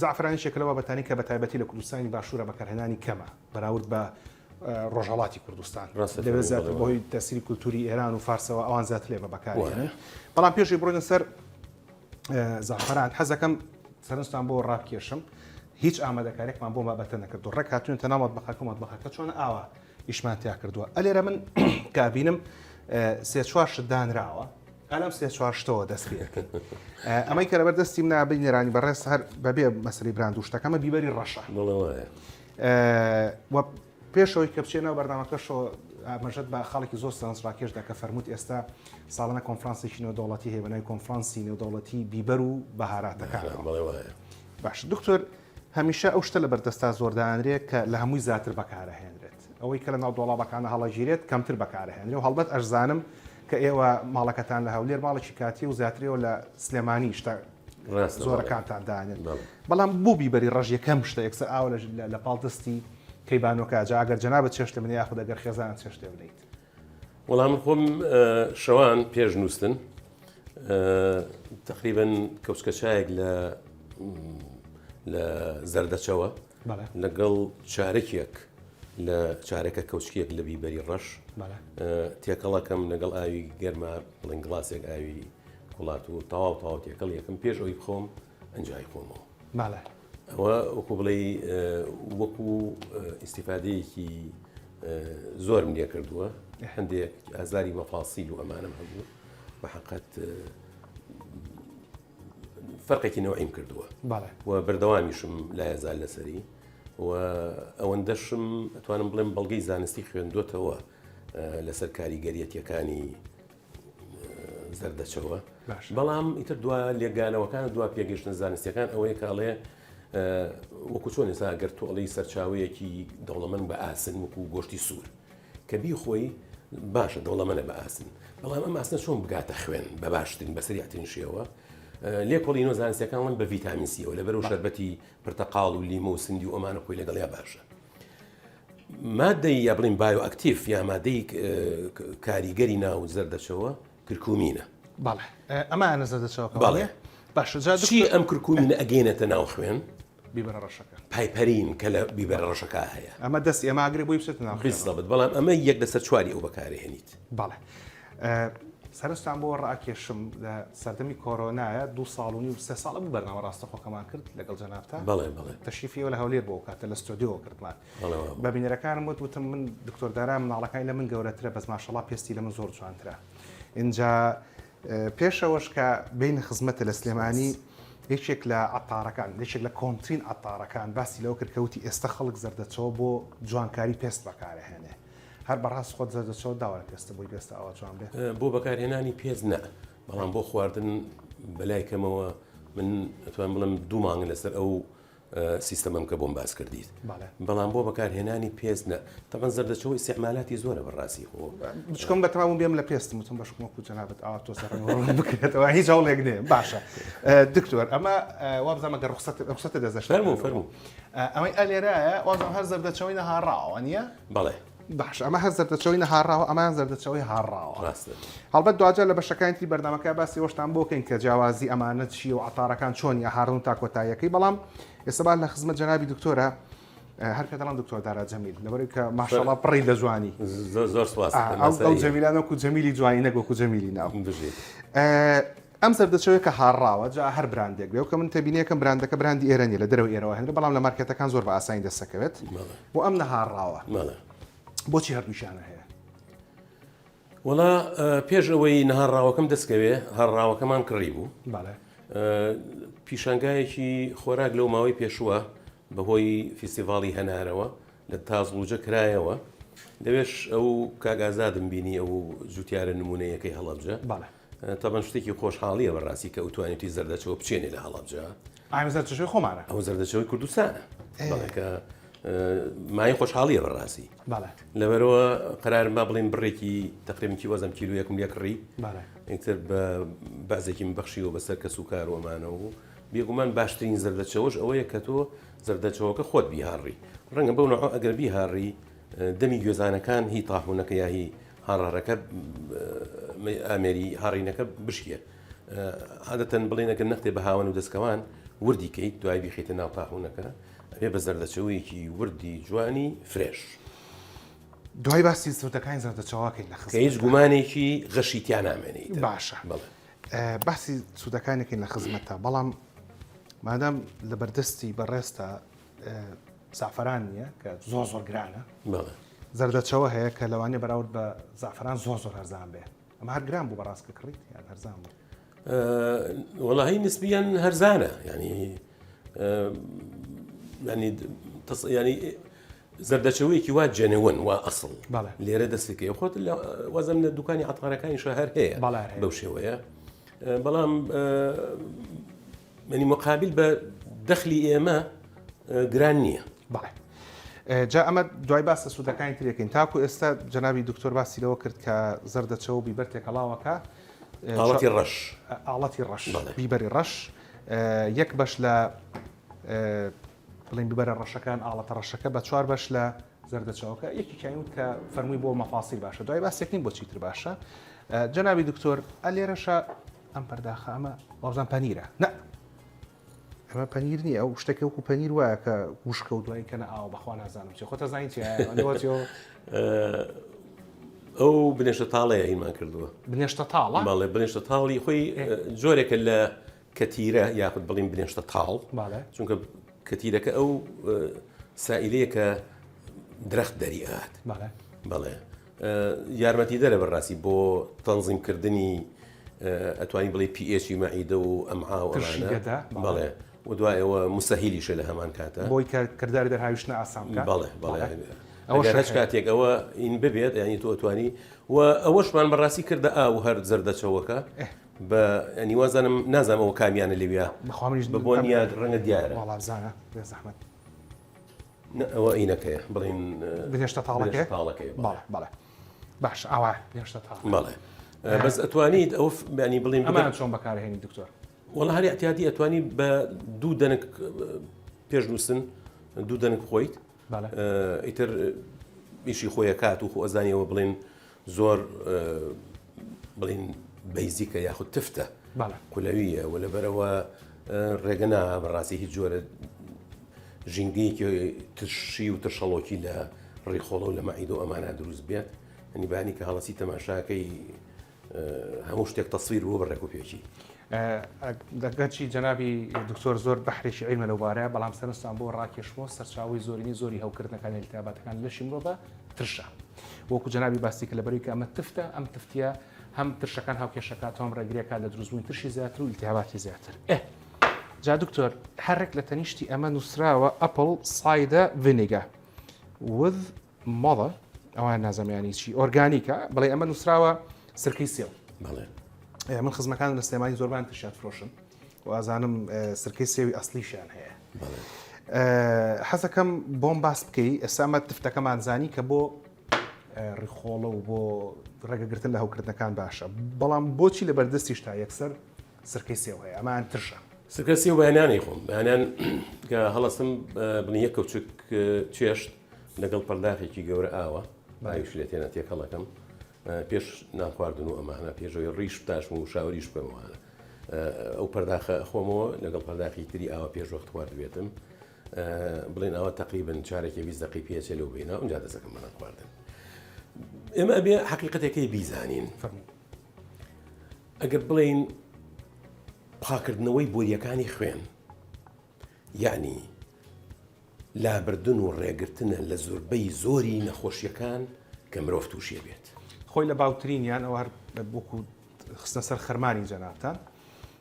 [SPEAKER 1] زعفرانی شێکلەوە بەتانی کە بە تایبەتی لە کوردستانی باشوورە بەکارهێنانی کەمە بەراورد بە ڕۆژهەڵاتی کوردستان دەوێت زیاتر بۆی تەسیری کولتوری ئێران و فارسەوە ئەوان زیاتر لێ بە بەکارهێنن بەڵام پێشی بڕۆینە سەر زعفران حەزەکەم سەرنجتان بۆ ڕابکێشم هیچ ئامادەکاریێکمان بۆ بابەتە نەکردو ڕێک هاتوونە تەناو مەطبەخەکە چۆن ئاوا ئیشمان تیا کردووە ئەلێرە من کابینم 3-4 شت دانراوە ئەلەم 3-4 شتەوە دەست پێکرد ئەمەی کە لەبەردەستی منە بینێرانی بەڕێز هەر بەبێ مەسەری براند و شتەکەمە بیبەری ڕەشە پێشەوەی کە بچێنەوە بەردامەکەشەوە ئاماژەت بە خاڵێکی زۆر سەرنجڕاکێشدا کە فەرمووت ئێستا ساڵانە کۆنفرانسێکی نێودەوڵەتی هەیە بەناوی کۆنفرانسی نێودەوڵەتی بیبەر و بەهاراتەکان باش دکتۆر هەمیشە ئەو شتە لە بەردەستا زۆردانرێت کە لە هەمووی زیاتر بەکارەهێنرێت ئەوەی کە لە ناو دۆڵابەکانە هەڵەگیرێت کەمتر بەکارەهێنرێت و هەڵبەت ئەشزانم کە ئێوە ماڵەکەتان لە هەولێر ماڵێکی کاتی و زیاترەوە لە سلێمانی شتە زۆرەکانتان دانێت بەڵام بوو بیبەری ڕژ یەکەم شتە یەکسەر ئاو لە پاڵدەستی کەیبانۆکە ئەگەر جەنابەت چێشتە منێ یاخود ئەگەر خێزانت چێشتێ بنیت
[SPEAKER 4] وەڵام خۆم شەوان پێش نووسن تقریبا کەوچکە چایەک لە زەردەچەوە لەگەڵ چارەکێک لە چارەکە کەوچکێک لە بیبەری ڕەش تێکەڵەکەم لەگەڵ ئاوی گەرمە بڵین گڵاسێک ئاوی وڵات و تەواو تێکەڵ یەکەم پێش ئەوی بخۆم ئەنجای خۆمەوە ئەوە وەکو بڵێ وەکو ئیسیفادەیەکی زۆرم لێ کردووە هەندێک ئازاری مەفاسیل و ئەمانم هەبوو بەحقەت فەرقێکی نەوەعیم کردووە و بەردەوامیشم لایەزال لەسەری و ئەوەندەشم ئەتوانم بڵێم بەڵگەی زانستی خوێندوتەوە لەسەر کاریگەریەتیەکانی زەردەچەوە بەڵام ئیتر دوا لێگانەوەکان دوا پێگەشتن زانستیەکان ئەوەیە کاڵێ وەکو چۆن ێستا گەر تۆڵی سەرچاوەیەکی دەوڵەمەند بە ئاسن وەکو گۆشتی سوور کە بیخۆی باشە دەوڵەمەنە بە ئاسن بەڵام ئەم ئاسنە چۆن بگاتە خوێن بە باشترین بەسەریاترین شێوە لێ کۆڵینۆ زانستیەکانڵەن بە ڤیتامین سیەوە لەبەرەوە شەربەتی پرتەقاڵ و لیمە و سندی و ئەمانە خۆی لەگەڵیا باشە مادەی یا بڵین بایۆ ئەکتیف یا مادەی کاریگەری ناو زەردەچەوە کرکومینە
[SPEAKER 1] ئەمانە زەردەچەوە
[SPEAKER 4] بەڵێ
[SPEAKER 1] باشە
[SPEAKER 4] چی ئەم کرکومینە ئەگەینێتە ناو خوێن
[SPEAKER 1] بیبەرە ڕەشەکە
[SPEAKER 4] پایپەرین کە لە بیبەرە ڕەشەکە هەیە
[SPEAKER 1] ئەمە دەستی ئەماگرێ بۆی بچێت ناو
[SPEAKER 4] بالضبط بەڵام ئەمە یەک لەسەر چواری ئەو بەکارهێنیت
[SPEAKER 1] بەڵێ سەرستان بۆ ڕائکێشم لە سەردەمی کۆرۆنایە 2 ساڵ و نیو 3 ساڵە بوو بەرنامە ڕاستەخۆکەمان کرد لەگەڵ جەنابتا تەشریفیەوە لە هەولێر بۆ کاتە لە ستۆدیۆ کردمان بە بینەرەکانم وتم من دکتۆر داران مناڵەکانی لە من گەورەترە بەس ماشەڵڵا پێستی لە من زۆر جوانترە اینجا پێشەوەش کە بین خزمەتە لە سلێمانی یەکێک لە عەتارەکان یەکێک لە کۆنترین عەتارەکان باسی لەوە کرد کەوتی ئێستا خەڵک زەردەچەوە بۆ جوانکاری پێست بەکارهێنێ هەر بەڕاست خۆت زەردەچەوە داوای پێستە بۆی پێستە ئەوە جوان بێت
[SPEAKER 4] بۆ بەکارهێنانی پێز نە بەڵام بۆ خواردن بەلای کەمەوە من ئەتوان بڵم 2 مانگ لەسەر ئەو سیستەمەم کە بۆم باس کردیت بەڵام بۆ بەکارهێنانی پێست نە تەبەن زەردەچەوە ئیستیعمالاتی زۆرە بەڕاستی خۆ
[SPEAKER 1] بچکەم بەتەمام بێم لە پێستم وتم بەشکم وەکو جەنابەت ئاوا تۆ سەرم بکرێتەوە هیچ هەوڵێک نێ باشە دکتۆر ئەمە وابزانمە گە ڕوخسەتە دەزەشت
[SPEAKER 4] فەرموو
[SPEAKER 1] ئەمەی ئەلێرایە وازم هەر زەردەچەوەی نەهاڕاوە نییە
[SPEAKER 4] بەڵێ
[SPEAKER 1] باش ئەمە هەر زەردەچەوەی نەهاڕاوە ئەمان زەردەچەوەی هاڕاوە هەڵبەت دوجار لە بەشەکانی بەردەمەکە باسی وەشتان بۆکەین کە جیاوازی ئەمانەت چی و عەتارەکان چۆنی هاڕون تا کۆتاییەکەی بەڵام ئێستا لە خزمەت جەنابی دکتۆرە هەر پێ دەڵام دکتۆر دارا جەمیل لەبەرەوەی کە ماشەڵڵا پڕی لە جوانی
[SPEAKER 4] زۆر سوپاس
[SPEAKER 1] ئەو جەمیلانە وەکو جەمیلی جوانی نەک وەکو جەمیلی ناو ئەم زەردەچەوەی کە هاڕاوە جا هەر براندێک بێ و کە من تەبینیەکەم براندەکە براندی ئێرەنی لە دەرەوە ئێرەوە هێنرا بەڵام لە مارکێتەکان زۆر بە ئاسانی دەستەکەوێت بۆ ئەم نەهاڕاوە بۆچی هەردووشانە هەیە
[SPEAKER 4] وڵا پێش ئەوەی نەهاڕاوەکەم دەستکەوێ هەڕاوەکەمان کڕی بوو پیشانگایەکی خۆراک لەو ماوەی پێشووە بەهۆی فیستیڤاڵی هەنارەوە لە تازڵوجە کرایەوە لەوێش ئەو کاگازادم بینی ئەو جوتیارە نمونەیەکەی هەڵەبجە تەبەن شتێکی خۆشحاڵیە بەڕاستی کە ئەوتوانێتی زەردەچەوە بچێنێ لە هەڵەبجە
[SPEAKER 1] زەردەچەوەی خۆمانە
[SPEAKER 4] ئەو زەردەچەوەی کوردستانە بەڵێکە مای خۆشحاڵیە بەڕاستی لەبەرەوە قەرارم با بڵێن بڕێکی تقریبکی وەزم کیلو یەکم لێ کڕی ئیتر بە بازێکی بەخشیەوە بەسەر کە سوکار وەمانەوە و بێگومان باشترین زەردەچەوەش ئەوەیە کە تۆ زەردەچەوەکە خۆت بیهاڕی ڕەنگە بەو نوع ئەگەر بیهاڕی دەمی گوێزانەکان هی تاحونەکە یا هی هاڕارەکە ئامێری هاڕینەکە بشکێ عادەتەن بڵێنەکە نەختێ بە هاوەن و دەستکەوان وردی کەیت دوای بیخیتە ناو تاحونەکە ئەبێ بە زەردەچەوەیەکی وردی جوانی فرێش
[SPEAKER 1] دوای باسی سوودەکانی زەردەچەوەکەی لە
[SPEAKER 4] خزمەت هیچ گومانێکی غەشیتیان نامێنێت
[SPEAKER 1] باشە باسی سوودەکانێکی لە خزمەتە بەڵام مادام لە بەردەستی بەڕێستە زعفران نییە کە زۆر زۆر گرانە زەردەچەوە هەیە کە لەوانێ بەراورد بە زعفران زۆر زۆر هەرزان بێ ئەمە هەر گران بوو بەڕاستکە کڕیت یان هەرزان بوو
[SPEAKER 4] وەڵاهی نسبیان هەرزانە ینی زەردەچەوەیەکی وا جەنەوەن وا ئەسڵ لێرە دەستەکەی خۆت وەزم لە دوکانی عەتارەکانی شەهەر هەیە بەو شێوەیە بەڵام منی مقابل بە دەخلی ئێمە گران نییە
[SPEAKER 1] جا ئەمە دوای باسە سوودەکانی ترێکین تاکو ئێستا جەنابی دکتۆر باسی لەوە کرد کە زەردەچەوە بیبەر تێکەڵاوەکە
[SPEAKER 4] ئاڵەتی ڕەش
[SPEAKER 1] ئاڵەتی ڕەش بیبەری ڕەش یەک بەش لە بڵین بیبەرە ڕەشەکان ئاڵەتە ڕەشەکە بە 4 بەش لە زەردەچەوەکە یەکی کاین کە فەرمووی بۆ مەفاسیل باشە دوای باسێکین بۆچی تر باشە جەنابی دکتۆر ئەلێرەشە ئەم پەرداخە ئەمە وابزان پەنیرە نە ئەمە پەنیر نییە ئەو شتێکی وەکو پەنیر وایە کە وشکە و دوایی کەنە ئاو بەخوا نازانم چی خۆتە زانین چیەوە
[SPEAKER 4] ئەو بنێشتە تاڵەیە هینمان کردووە
[SPEAKER 1] بنێشتە تاڵە
[SPEAKER 4] باڵێ بنێشتە تاڵی خۆی جۆرێکە لە کەتیرە یاخود بڵین بنێشتە تاڵ چونکە کەتیرەکە ئەو سائلەیە کە درەخت دەریات بەڵێ یارمەتی دەرە بەڕاستی بۆ تەنزیمکردنی ئەتوانی بڵێ پH مەعیدە و ئەمعا و ئەمانە بەڵێ و دوایەوە مسەهیلیشە لە هەمان کاتە
[SPEAKER 1] بۆی کە کردداری دەرهاویشتە ئاسان بکات
[SPEAKER 4] بەڵێ هەچ کاتێک ئەوە ئین ببێت ینی تۆ ئەتوانی و ئەوەشمان بەڕاستی کردە ئاو هەر زەردەچەوەکە بە نیوازانم نازانەوە کامیانە لێویا بۆ نیاد ڕەنگە دیارە
[SPEAKER 1] زەحمەت
[SPEAKER 4] ئەوە ئینەکەیە بڵین
[SPEAKER 1] بنێشتە تاڵەکەی بەڵێ باش ئاوا بنێشتە تاڵ
[SPEAKER 4] بەڵێ بەس ئەتوانیت ئەو ینی بڵین
[SPEAKER 1] ئەمان چۆن بەکارهێنی دکتۆر
[SPEAKER 4] وەڵا هەری ئەتیادی ئەتوانی بە دوو دەنگ پێش نووسن دوو دەنگ خۆیت ئیتر ئیشی خۆیە کات و ئەزانیەوە بڵێن زۆر بڵین بەیزیکە یاخود تفتە کولەویە و لەبەرەوە ڕێگەنا بەڕاستی هیچ جۆرە ژینگەیەکی تشی و ترشەڵۆکی لە ڕێخۆڵە و لە مەعید و ئەمانە دروست بێت ئەنی بانی کە هەڵەسی تەماشاکەی هەموو شتێک تەسویر بۆ بەڕێک و پێچی
[SPEAKER 1] دەگەچی جەنابی دکتۆر زۆر بەحرێکی عیلمە لەوبارەیە بەڵام سەرنجتان بۆ ڕاکێشمەوە سەرچاوی زۆری هەوکردنەکانی التیاباتەکان لەشی مرۆڤ ترشە وەکو جەنابی باسی کە لەبەرەوەی کە ئەمە تفتە ئەم تفتیە هەم ترشەکان هاوکێشەکە تۆم ڕێگریەکە لە دروستبوونی ترشی زیاتر و التیاباتی زیاتر جا دکتۆر هەرێک لە تەنیشتی ئەمە نووسراوە ئەپڵ سایدە ڤینێگە with mother ئەوان نازەمیانی چی ئۆرگانیکە بەڵێ ئەمە نووسراوە سرکەی سێو من خزمەکان لە سلێمانی زۆربان ترشات فرۆشن و ئازانم سرکەی سێوی ئەسلیشیان هەیە حەزەکەم بۆم باس بکەی ئێستا تفتەکەمان زانی کە بۆ ڕیخۆڵە و بۆ ڕێگەگرتن لە هەوکردنەکان باشە بەڵام بۆچی لە بەردەستی شتا یەکسەر سرکەی سێو هەیە ئەمان ترشە
[SPEAKER 4] سرکە سێو بەیانانی خۆم بەیانیان کە هەڵەستم بنیە کەوچک چێشت لەگەڵ پەرداخێکی گەورە ئاوە باویش لێ تێنە تێکەڵەکەم پێش نانخواردن و ئەمانە پێشەوەی ڕیش بتاشم و شاوەریش بمەوانە ئەو پەرداخە خۆمەوە لەگەڵ پەرداخی تری ئاوە پێش وەخت خواردوێتم بڵێن ئەوە تقریبن چارێکی 20 دقی پێچێ لەو بینە ئەوجا دەسەکەم بە نانخواردن ئێمە ئەبێ حەقیقەتەکەی بیزانین ئەگەر بڵێن پاکردنەوەی بۆریەکانی خوێن یعنی لابردن و ڕێگرتنە لە زۆربەی زۆری نەخۆشیەکان کە مرۆڤ تووشیە بێت
[SPEAKER 1] خۆی لە باوترینیان ئەوە هەر بۆکو خستنە سەر خەرمانی جەنابتان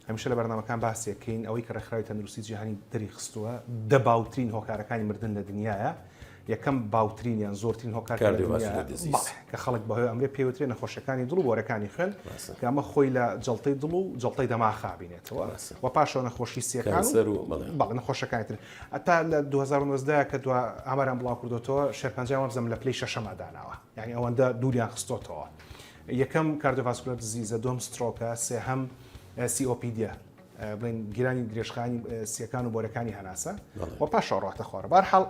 [SPEAKER 1] هەمیشە لە بەرنامەکان باسیەکەین ئەوەی کە ڕێکخراوی تەندروستی جیهانی دەری خستووە دە باوترین هۆکارەکانی مردن لە دنیاە یەکەم باوترینیان زۆرترین هۆکار کە خەڵک بەهۆی ئەمرێ پێوترێن نەخۆشیەکانی دڵ و بۆرەکانی خوێن کە ئەمە خۆی لە جەڵتەی دڵ و جەڵتەی دەماخا بینێتەوە و پاشەوە نەخۆشی سیەکان بەڵێ نەخۆشەکانی تر ئەتا لە 2019 کە دو ئاماران بڵاو کردوتەوە شێرپەنجاوە بزەم لە پلەی شەشەمە داناوە یعنی ئەوەندە دووریان خستۆتەوە یەکەم کاردیۆڤاسکولار دیزیزە دوم سترۆکە سێهەم COPD بڵێن گیرانی درێژخانی سیەکان و بۆرەکانی هەناسە و پاشەوە ڕاتە خوارە بەرحاڵ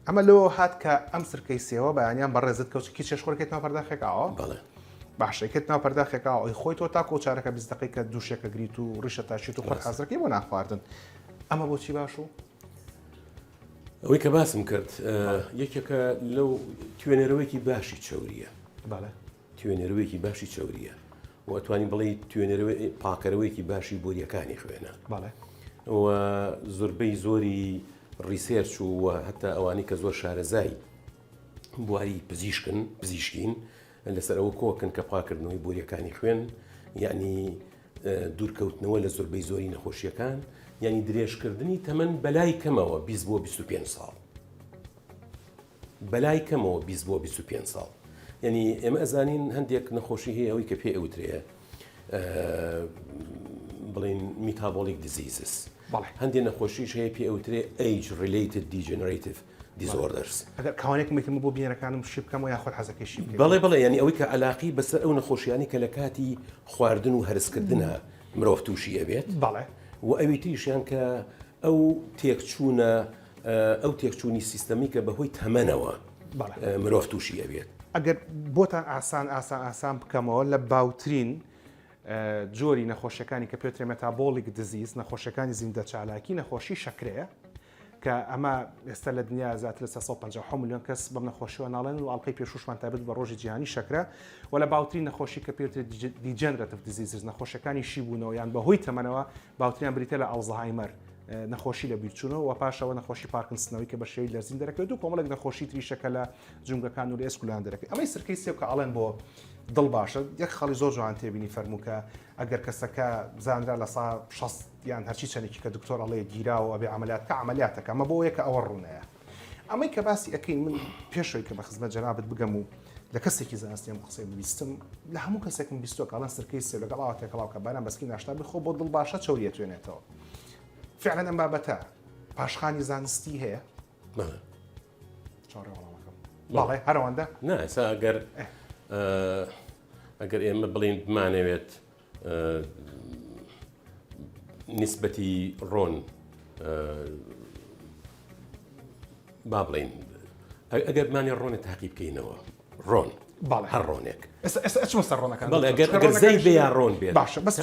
[SPEAKER 1] ئەمە لەوە هات کە ئەم سرکەی سێوە بەیانیان بەڕێزت کەوچکی چێشخۆرکێت ناو پەرداخێکەوە باشەکەت ناو پەرداخێکەوە ئەوی خۆی تۆ تاکۆ چارەکە 20 دقیقە کە دووشێکە گریت و ڕیشە تاشیت و خۆت حەزەکەی بۆ ناخواردن ئەمە بۆچی باش و
[SPEAKER 4] ئەوەی کە باسم کرد یەکێکە لەو توێنەرەوەیکی باشی چەوریە توێنەرەوەیکی باشی چەوریە و ئەتوانی بڵێ توێنەرەوەی پاکەرەوەیکی باشی بۆریەکانی خوێنە و زۆربەی زۆری ریسێرچ و هەتا ئەوانی کە زۆر شارەزای بواری پزیشکین لەسەر ئەوە کۆکن کە پاکردنەوەی بۆریەکانی خوێن یعنی دوورکەوتنەوە لە زۆربەی زۆری نەخۆشیەکان یعنی درێژکردنی تەمەن بەلای کەمەوە 20 بۆ 25 ساڵ بەلای کەمەوە 20 بۆ 25 ساڵ یعنی ئێمە ئەزانین هەندێک نەخۆشی هەیە ئەوەی کە پێ ئەوترێ بڵین میتابۆلیک دیزیزز هەندێک نەخۆشیش هەیە پێ ئەوترێ ئەیج ریلیتد دیجنرێتیڤ دیزۆردەرز ئەگەر
[SPEAKER 1] کاوانێک میتم بۆ بینەکانم شی بکەم و یاخۆت حەزەکەی شی
[SPEAKER 4] بڵێ یعنی ئەوەی کە علاقی بەسەر ئەو نەخۆشیانی کە لە کاتی خواردن و هەرسکردنە مرۆڤ تووشی ئەبێت و ئەوی تریشیان کە ئەو تێکچوونە ئەو تێکچوونی سیستەمی کە بەهۆی تەمەنەوە مرۆڤ تووشی ئەبێت
[SPEAKER 1] ئەگەر بۆتان ئاسان بکەمەوە لە باوترین جۆری نەخۆشیەکانی کە پێوترێ مێتابۆلیک دزیز نەخۆشیەکانی زیندە چالاکی نەخۆشی شەکرەیە کە ئەمە ئێستا لە دنیا زیاتر لە 350 میلیۆن کەس بەم نەخۆشیەوە ناڵێن و ئاڵلقەی پێشوشمان تابێت بە ڕۆژی جیهانی شەکرە و لە باوترین نەخۆشی کە پێوترێت دیجەنرەتیڤ دیزیز نەخۆشیەکانی شیبوونەوە یان بەهۆی تەمەنەوە باوتریان بریتە لە ئەڵزەهایمەر نەخۆشی لە بیرچوونەوە و پاشەوە نەخۆشی پارکنسنەوەی کە بە شێوی لەرزین دەرەکەوێت و کۆمەڵێک نەخۆشی تریشەکە لە جونگەکان و لە ئێسکولان دەرەکەی ئەمەی سرکەی سێو کە ئاڵێن بۆ دڵ باشە یەک خەڵی زۆر جوان تێبینی فەرموو کە ئەگەر کەسەکە زانرا لە سا 60 یان هەرچی چەندێکی کە دکتۆر ئەڵێ گیراوە ئەبێ عملیات کە عملیاتەکە ئەمە بۆ یەکە ئەوە ڕوونەیە ئەمەی کە باسی ئەەکەین من پێشەوەی کە بە خزمەت جەنابەت بگەم و لە کەسێکی زانستیم قسەی بیستم لە هەموو کەسێکم بیستۆ کاڵەن سرکەی سێو لەگەڵ ئاوا تێکەڵاو کە باران بەسکی ناشتا بخۆ بۆ دڵ باشە چۆریە توێنێتەوە فعلا ئەم بابەتە پاشخانی زانستی هەیە چاڕێ وەڵامەکەم باڵێ هەرەوەندە
[SPEAKER 4] نا ئێستا ئەگەر ئێمە بڵین بمانەوێت نسبەتی ڕۆن با بڵین ئەگەر بمانی ڕۆنێت تاقی بکەینەوە ڕۆن هەر ڕۆنێک
[SPEAKER 1] ئەچمە سەر ڕۆنەکان
[SPEAKER 4] بەڵێ ئەگەر زەی بێ یا ڕۆن بێت
[SPEAKER 1] باشە بەس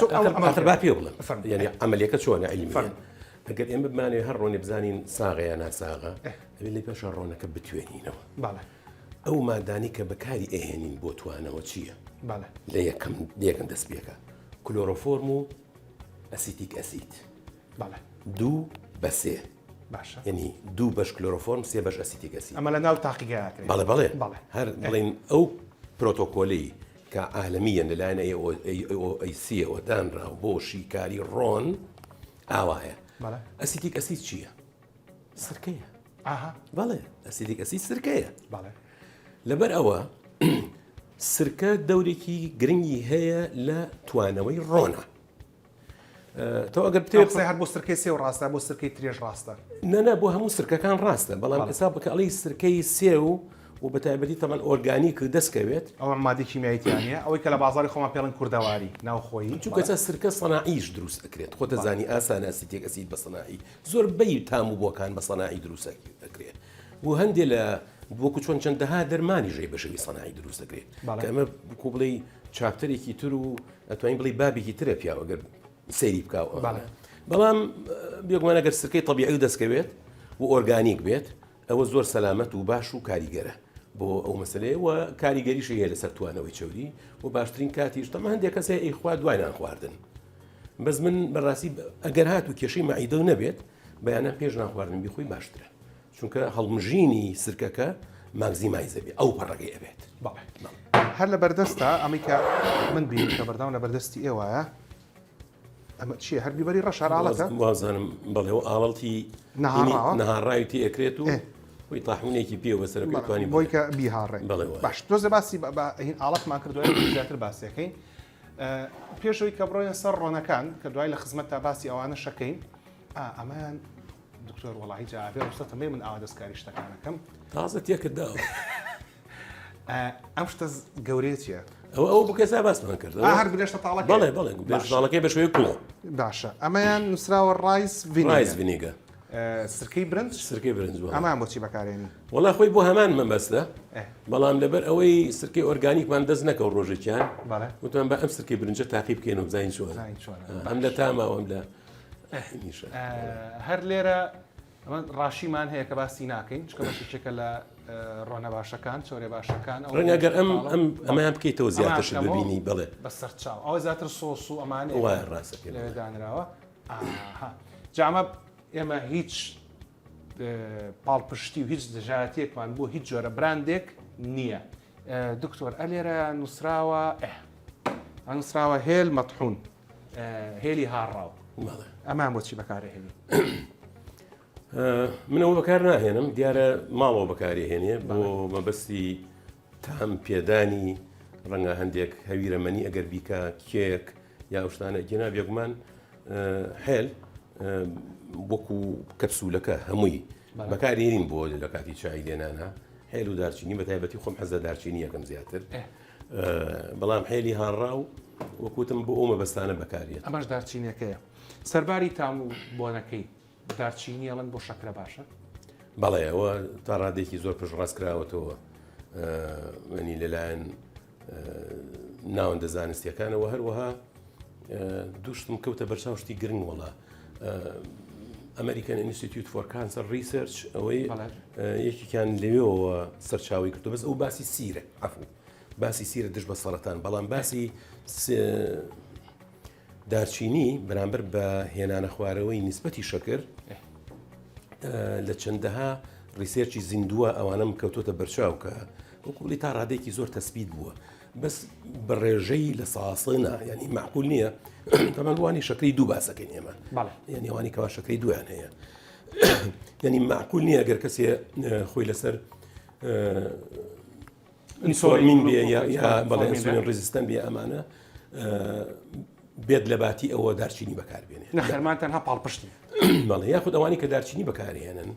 [SPEAKER 4] با پێ بڵم یعنی عملیەکە چۆنە عیلمیان ئەگەر ئێمە بمانێ هەر ڕۆنێ بزانین ساغەیە ناساغە ئەوێ لێ پێشە ڕۆنەکە بتوێنینەوە ئەو مادانی کە بەکاری ئەهێنین بۆ توانەوە چییە؟ لە یەکەم دەست پێکە کلۆرۆفۆرم و ئەسیتیک ئەسید دوو بە سێ یعنی دوو بەش کلۆرۆفۆرم سێ بەش ئەسیتیک ئەسید
[SPEAKER 1] ئەمە لە ناو تاقیگایەکەی
[SPEAKER 4] بەڵێ هەر بڵین ئەو پرۆتۆکۆلی کە عالەمیەن لەلایەن ئەیسیەوە دانراو بۆ شیکاری ڕۆن ئاوایە ئەسیتیک ئەسید چییە؟ سرکەیە بەڵێ ئەسیتیک ئەسید سرکەیە لەبەر ئەوە سرکە دەورێکی گرنگی هەیە لە توانەوەی ڕۆنە تۆ ئەگەر
[SPEAKER 1] قسەی هەر بۆ سرکەی سێ و ڕاستە بۆ سرکەی ترێژ ڕاستە
[SPEAKER 4] نەنا بۆ هەموو سرکەکان ڕاستە بەڵام ئێستا بکە ئەڵی سرکەی سێ و بە تایبەتی تەمان ئۆرگانیک دەستکەوێت
[SPEAKER 1] ئەوە مادی کیمیاییتیانە ئەوەی کە لە بازاری خۆمان پێڵن کوردەواری ناوخۆیی
[SPEAKER 4] چونکە سرکە سەناعیش دروست ئەکرێت خۆتە زانی ئاسان ئەسیتێک ئەسید بە سەناعی زۆر بەی تام و بۆکان بە سەناعی دروست ئەکرێت بۆ هەندێ لە وەکو چۆن چەندەها دەرمانی ژێ بەشەوی سەناعی دروست دەکرێت کە ئەمە بکو بڵێ چاپتەرێکی تر و ئەتوانین بڵێ بابێکی ترە پیاوە گەر سەیری بکاوە بەڵام بێگومانە گەر سرکەی تەبیعی دەستکەوێت و ئۆرگانیک بێت ئەوە زۆر سەلامەت و باش و کاریگەرە بۆ ئەو مەسلەیە و کاریگەریش هەیە لەسەر توانەوەی چەوری و باشترین کاتیش تەمە هەندێک کەس ئەی خوا دوایان خواردن بەس من بەڕاستی ئەگەر هات و کێشەی مەعیدە نەبێت بەیانە پێش ناخواردن بیخۆی باشترە چونکە هەڵمژینی سرکەکە ماگزیمایزە بێت ئەو پەڕەکەی ئەبێت
[SPEAKER 1] هەر لە بەردەستە ئەمیکە من بین کە بەرداوم لە بەردەستی ئێوەیە ئەمە چییە هەر بیبەری ڕەش ئاڵەتە
[SPEAKER 4] وازانم بەڵێەوە ئاڵەتی نەهاڕاویتی ئەکرێت و وی تاحونێکی پێ بەسەرەکە توانی
[SPEAKER 1] بۆی کە بیهاڕێ باش تۆزە باسی هین ئاڵەتمان کردووە زیاتر باسیەکەین پێشەوەی کە بڕۆین سەر ڕۆنەکان کە دوای لە خزمەت تا باسی ئەوانە شەکەین ئەمەیان دکتۆر وەڵاهی جاابێ ڕستە تەمێ من ئاوا دەستکاری شتەکانەکەم
[SPEAKER 4] تازە تێکرداوە
[SPEAKER 1] ئەم شتە گەورێتیە
[SPEAKER 4] ئەو بکەسا باسمان کرد
[SPEAKER 1] هەر بلێشتە تاڵەکە
[SPEAKER 4] بەڵێ بەڵێ بەشوەیە کوڵ
[SPEAKER 1] باشە ئەمەیان نووسراوە ڕایس
[SPEAKER 4] ڤینیگە
[SPEAKER 1] سرکەی برنج
[SPEAKER 4] سرکەی برنج
[SPEAKER 1] ئەمان بۆچی بەکارێنی
[SPEAKER 4] وەڵا خۆی بۆ هەمان مەبەستە بەڵام لەبەر ئەوەی سرکەی ئۆرگانیکمان دەست نەکەوت ڕۆژێکیان وتوان بە ئەم سرکەی برنجە تاقی بکەین و بزانین چۆن ئەم لە تاماوەم لە
[SPEAKER 1] هەر لێرە ئەمە ڕاشیمان هەیە کە باسی ناکەین چکە بەشێکە لە ڕۆنە باشەکان چۆرێ باشەکان
[SPEAKER 4] ڕەنگەر ئەمەیان بکەیتەوە زیاترش ببینی بڵێ
[SPEAKER 1] بە سەرچاو ئەوە زیاتر سۆس و ئەمانە
[SPEAKER 4] وایە ڕاستەکە
[SPEAKER 1] دانراوە جامە ئێمە هیچ پاڵپشتی و هیچ دژایەتێکمان بۆ هیچ جۆرە براندێک نییە دکتۆر ئەلێرە نووسراوە هێل مەطحون هێلی هاڕاو ئەمان بۆچی بەکارهێنی
[SPEAKER 4] منەوە بەکار ناهێنم دیارە ماڵەوە بەکارهێنێ بۆ مەبەستی تام پێدانی ڕەنگە هەندێک هەویرەمەنی ئەگەر بیکە کێک یا شتانە جێنا بێگومان هێل وەکو کەپسولەکە هەمووی بەکارهێنین بۆ لە کاتی چای لێنانە هێل و دارچینی بە تایبەتی خۆم حەزە دارچینی یەکەم زیاتر بەڵام هێلی هاڕاو وەکوتم بۆ ئەو مەبەستانە بەکارێت
[SPEAKER 1] ئەمەش دارچینەکەیە سەرباری تام و بۆنەکەی دارچینی ئەڵەن بۆ شەکرە باشە
[SPEAKER 4] بەڵێ ئەوە تا ڕادێکی زۆر پشتڕاستکراوەتەوە منی لەلایەن ناوەندە زانستیەکانەوە هەروەها دوشتم کەوتە بەرچاو شتی گرنگ وڵا ئەمریکان ئینستیتیوت فۆر کانسەر ریسرچ ئەوەی یەکێکیان لەوێەوە سەرچاوی کردو بەس ئەو باسی سیرە عفو باسی سیرە دژ بە سەرەتان بەڵام باسی دارچینی بەرامبەر بە هێنانە خوارەوەی نیسبەتی شەکر لە چەندەها ریسێرچی زیندووە ئەوانم کەوتۆتە بەرچاو کە وەکوڵی تا ڕادێکی زۆر تەسبیت بووە بەس بە ڕێژەی لە ساسڵنا ینی معقول نییە تەمەوانی شەکری دوو باسەکەین ئێمە ینی ئەوانی کەوا شەکری دویان هەیە ینی معقول نییە گەر کەسێ خۆی لەسەر ئینسۆلین بێ یا بەڵێ ئینسۆلین ڕێزیستەن بێ ئەمانە بێت لە باتی ئەوە دارچینی بەکاربێنێ
[SPEAKER 1] نەخێرمان تەنها پاڵپشتی
[SPEAKER 4] بەڵێ یاخود ئەوانی کە دارچینی بەکارهێنن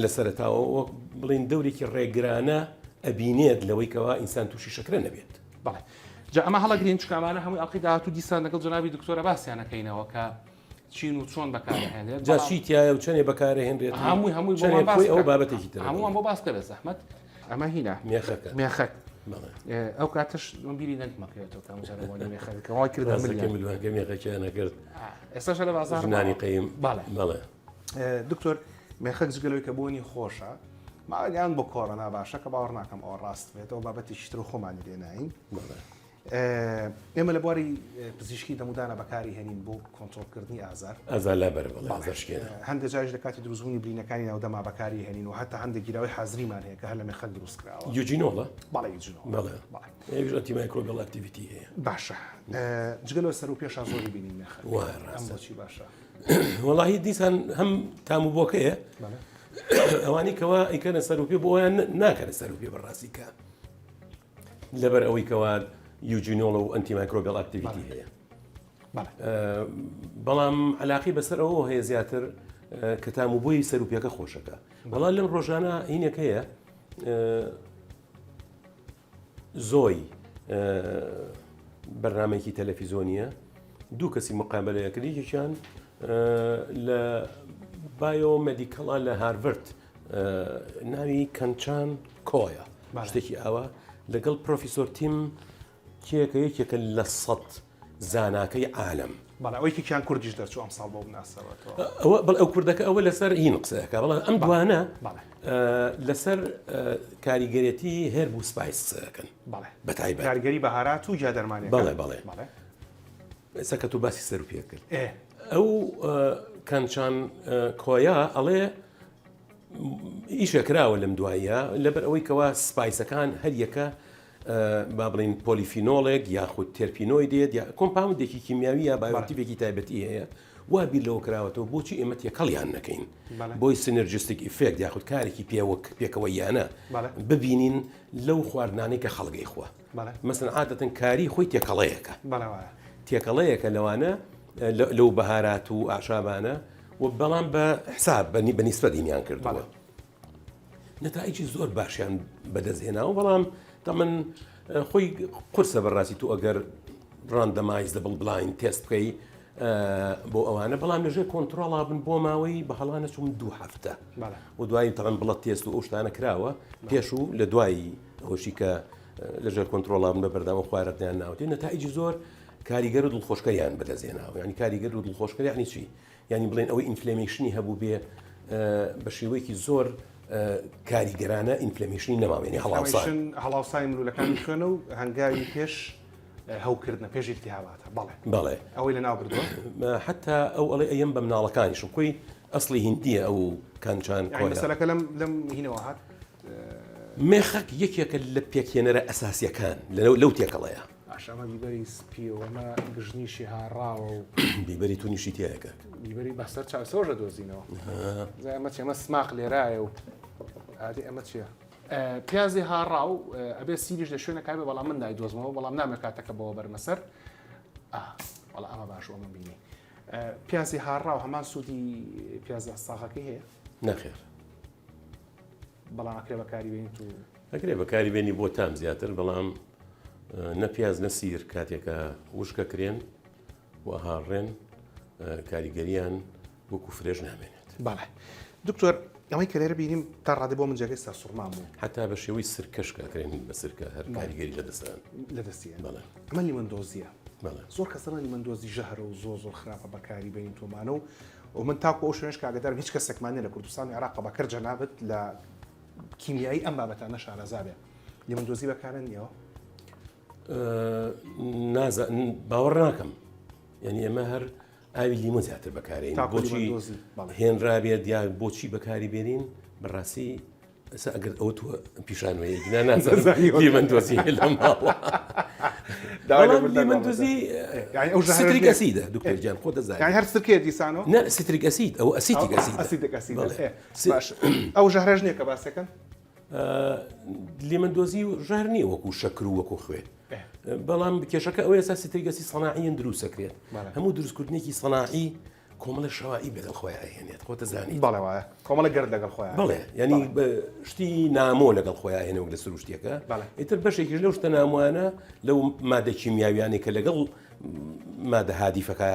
[SPEAKER 4] لە سەرەتاوە بڵین دەورێکی ڕێگرانە ئەبینێت لەوەی کەوا ئینسان تووشی شەکرە نەبێت
[SPEAKER 1] بەڵێ جا ئەمە هەڵەگرین چکامانە هەمووی ئەڵقی داهاتوو دیسان لەگەڵ جنابی دکتۆرە باسییانەکەینەوە کە چین و چۆن بەکارهێنێت
[SPEAKER 4] جا چیتیایە و چەندێ بەکارهێنرێت
[SPEAKER 1] هەمووی ئەو بابەتێکی تر هەمووان بۆ باس بکە زەحمەت ئەمە هینە مێخەک ئەو کاتش بیری نەکمەکەێتەوە کامجارەوانی مێخەکەوای کردەکە
[SPEAKER 4] مێخەکیانە کرد
[SPEAKER 1] ئێستاش لە بازار
[SPEAKER 4] ژنانی قەیم
[SPEAKER 1] بەڵێ دکتۆر مێخەک جگەلەوەی کە بۆنی خۆشە ماگەیان بۆ کۆڕەنا باشە کە باوەڕ ناکەم ئەوە ڕاست بێتەوە بابەتێکی تر و خۆمانی لێناین ئێمە لە بواری پزیشکی دەمودانە بەکاری هێنین بۆ کۆنتڕۆلکردنی ئازار
[SPEAKER 4] لە بەرشکێنە
[SPEAKER 1] هەندێک جاش لە کاتی دروستبوونی برینەکانی ناودەما بەکاری هێنین و هەتا هەندێک گیراوی حەزریمان هەیە کە هەر لە مێخەک دروست کراوە
[SPEAKER 4] یوجینۆڵە
[SPEAKER 1] بەڵێ یوجینۆڵ
[SPEAKER 4] ئەنتیمایکرۆبیال ئاکتیڤیتی هەیە
[SPEAKER 1] باشە جگەلەوە سەر و پێشان زۆری بینین مێخەک ئەم بۆچی باشە
[SPEAKER 4] وەڵاهی دیسان هەم تام و بۆکەیە ئەوانی کەوا ئیکەنە سەر و پێ بۆ ئەویان ناکەنە سەر و پێ بەڕاستی کە لەبەر ئەوەی کەوا یوجینۆڵ و ئەنتیمایکرۆبیال ئاکتیڤیتی هەیە بەڵام علاقی بەسەر ئەوە هەیە زیاتر کە تاموبووی سەر و پێەکە خۆشەکە بەڵام لەم ڕۆژانە هینێک هەیە زۆی بەرنامەیەکی تەلەڤیزۆنیە دوو کەسی مقابلەیە کردی یەکیان لە بایۆمەدیکەڵە لە هارڤرد ناوی کەنچان کۆیە شتێکی ئاوە لەگەڵ پرۆفیسۆر تیم کێکە یەکێکە لە 100 زاناکەی عالم
[SPEAKER 1] ئەوەیکیان کوردیش دەرچوو ئەم ساڵ بۆ بناسەوەتەوە
[SPEAKER 4] بەڵ ئەو کوردەکە ئەوە لەسەر هین قسەکە بەڵام ئەم دوانە لەسەر کاریگەرێتی هێرب و سپایسەکەن بەتایبەت
[SPEAKER 1] کاریگەری بەهارات و جادەرمانێک
[SPEAKER 4] بەڵێ ئێستا تو باسی سەر و پێ کرد ئەو کەنچان کۆیا ئەڵێ ئیشەکراوە لەم دواییە لەبەر ئەوەی کەوا سپایسەکان هەریەکە با بڵین پۆلیفینۆڵێک یاخود تێرپینۆیدێت یا کۆمپاوندێکی کیمیاوی یا بایۆتیپێکی تایبەتی هەیە وا بیر لەوە کراوەتەوە بۆچی ئێمە تێکەڵیان نەکەین بۆی سینەرجستیک ئیفێکت یاخود کارێکی پێکەوە یانە ببینین لەو خواردنانەی کە خەڵگەی خوا مەسەن عادەتەن کاری خۆی تێکەڵەیەکە تێکەڵەیەکە لەوانە لەو بەهارات و ئاشابانە و بەڵام بە حساب بەنیسبە دینیان کردووە نەتائیجی زۆر باشیان بەدەستهێناوە بەڵام تەمەن خۆی قورسە بەڕاستی تو ئەگەر ڕاندەمایز دەبڵ بلاین تێست بکەی بۆ ئەوانە بەڵام لەژێ کۆنتترۆڵا بن بۆ ماوەی بە هەڵانە چوم 2 هەفتە و دوایی تەمەن بڵەت تێست و ئەو شتانە کراوە پێش و لە دوایی ئەوشی کە لەژێر کۆنتترۆڵا بن بە بەردەوە خواردیان ناوتێ نەتائیجی زۆر کاریگەر و دڵخۆشکەریان بەدەستێناوە ینی کاریگەر و دڵخۆشکەری یعنی چی ینی بڵێن ئەوەی ئینفلەمیشنی هەبوو بێ بە شێوەیەکی زۆر کاریگەرانە ئینفلەمیشنی نەماوێنی
[SPEAKER 1] هەڵاوسای مرۆلەکانی خوێنە و هەنگاوی پێش هەوکردنە پێش ئیلتیهاباتە بەڵێ ئەوەی لە ناو کردووە
[SPEAKER 4] حتا ئەو ئەڵێ ئەم بە مناڵەکانیشم خۆی ئەسڵی هیندیە ئەو کانچان
[SPEAKER 1] مەسەلەکە لەم هینەوە هات
[SPEAKER 4] مێخەک یەکێکە لە پێکهێنەرە ئەساسیەکان لەو تێکەڵەیە
[SPEAKER 1] ئەمە بیبەری سپیەوەمە گژنیشی هاڕاوە و
[SPEAKER 4] بیبەری تونیشی تایەکە
[SPEAKER 1] بیبەری بەسەر چاوسۆژە دۆزینەوە ئەمە چێمە سماق لێرایە و ئادی ئەمە چییە؟ پیازی هاڕاو ئەبێ سیریش لە شوێنە کابێ بەڵام من دای دۆزمەوە بەڵام نامێ کاتەکە بەوە بەرمەسەر وەڵام ئەمە باشەوە من بینی پیازی هاڕاو هەمان سوودی پیازی ساغەکەی هەیە؟
[SPEAKER 4] نەخێر
[SPEAKER 1] بەڵام ئەکرێ بەکاری بێنیت و
[SPEAKER 4] ئەکرێ بەکاری بێنی بۆ تام زیاتر بەڵام نەپیاز نەسیر کاتێکە وشکە کرێن و هاڕێن کاریگەریان وەکو فرێژ نامێنێت
[SPEAKER 1] بەڵێ دکتۆر ئەمەی کە لێرە بینیم تا ڕادێ بۆ من جێگەی ستا سوڕمان بوو
[SPEAKER 4] حتا بە شێوەی سرکەشکەکرێن بە سرکە هەر کاریگەری لە دەستیان
[SPEAKER 1] ئەمە لیمۆندۆزیە زۆر کەسەڵی من دۆزی ژەهرە و زۆر خراپە بەکاری بینین تۆمانە و من تاکو ئەو شوێنش کاگدار هیچ کەسێکمانێ لە کوردستانی عێراق بەکەر جەنابەت لە کیمیایی ئەم بابەتانە شارەزابێ لێ من دۆزی بەکارن نیەوە
[SPEAKER 4] باوەڕ ناکەم یعنی ئەمە هەر ئاوی لیمۆ زیاتر بەکارین بۆچی هێنرابێت یا بۆچی بەکاری بێنین بەڕاستی ئەگەر ئەو تۆ پیشانوەیە نازانانی من دۆزی لە ماوە من دۆزی ستریک ئەسیدە دوکتۆر گیان خۆ دەزانێت
[SPEAKER 1] هەر سرکێ دیسانەوە
[SPEAKER 4] نه ستریک ئەسید ئەو ئەسیدی
[SPEAKER 1] ئەو ژەهرەش نییە کە باسەکەن
[SPEAKER 4] لیمەندۆزی و ژەهر نییە وەکو شەکر و وەکو خوێ بەڵام کێشەکە ئەوەیە ئێستا ستریگەسی سەناعیان دروستەکرێت هەموو دروستکردنێکی سەناعی کۆمەڵە شەوایی بەگەڵ خۆیان هێنێت خۆتە زانی
[SPEAKER 1] بەڵێ وایە کۆمەڵە گەرد لەگەڵ خۆیان
[SPEAKER 4] بڵێ ینی شتی نامۆ لەگەڵ خۆیان هێنەوە لە سروشتێکە ئیتر بەشێکیش لەو شتە ناموانە لەو مادە کیمیاویانێک کە لەگەڵ مادە هادیفەکە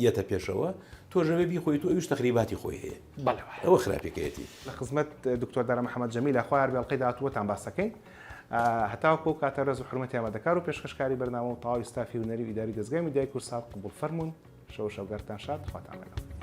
[SPEAKER 4] یەتە پێشەوە تۆژەوێ بیخۆی تۆ ئەویش تەقریباتی خۆی هەیە ئەوە خراپێکەتی
[SPEAKER 1] لە خزمەت دکتۆر دارە محەممەد جەمیل خوار بێڵقەی داهاتووەتان باسەکەین هەتاوەکو کاتە ڕێز و حرمەتی ئامادەکار و پێشکەشکاری بەرنامە و تەواوی ستافی و نەری ئیداری دەستگای میدیای کورسات قبول فەرمونون شەو شەوگەرتان شاد خواتان لەگەڵ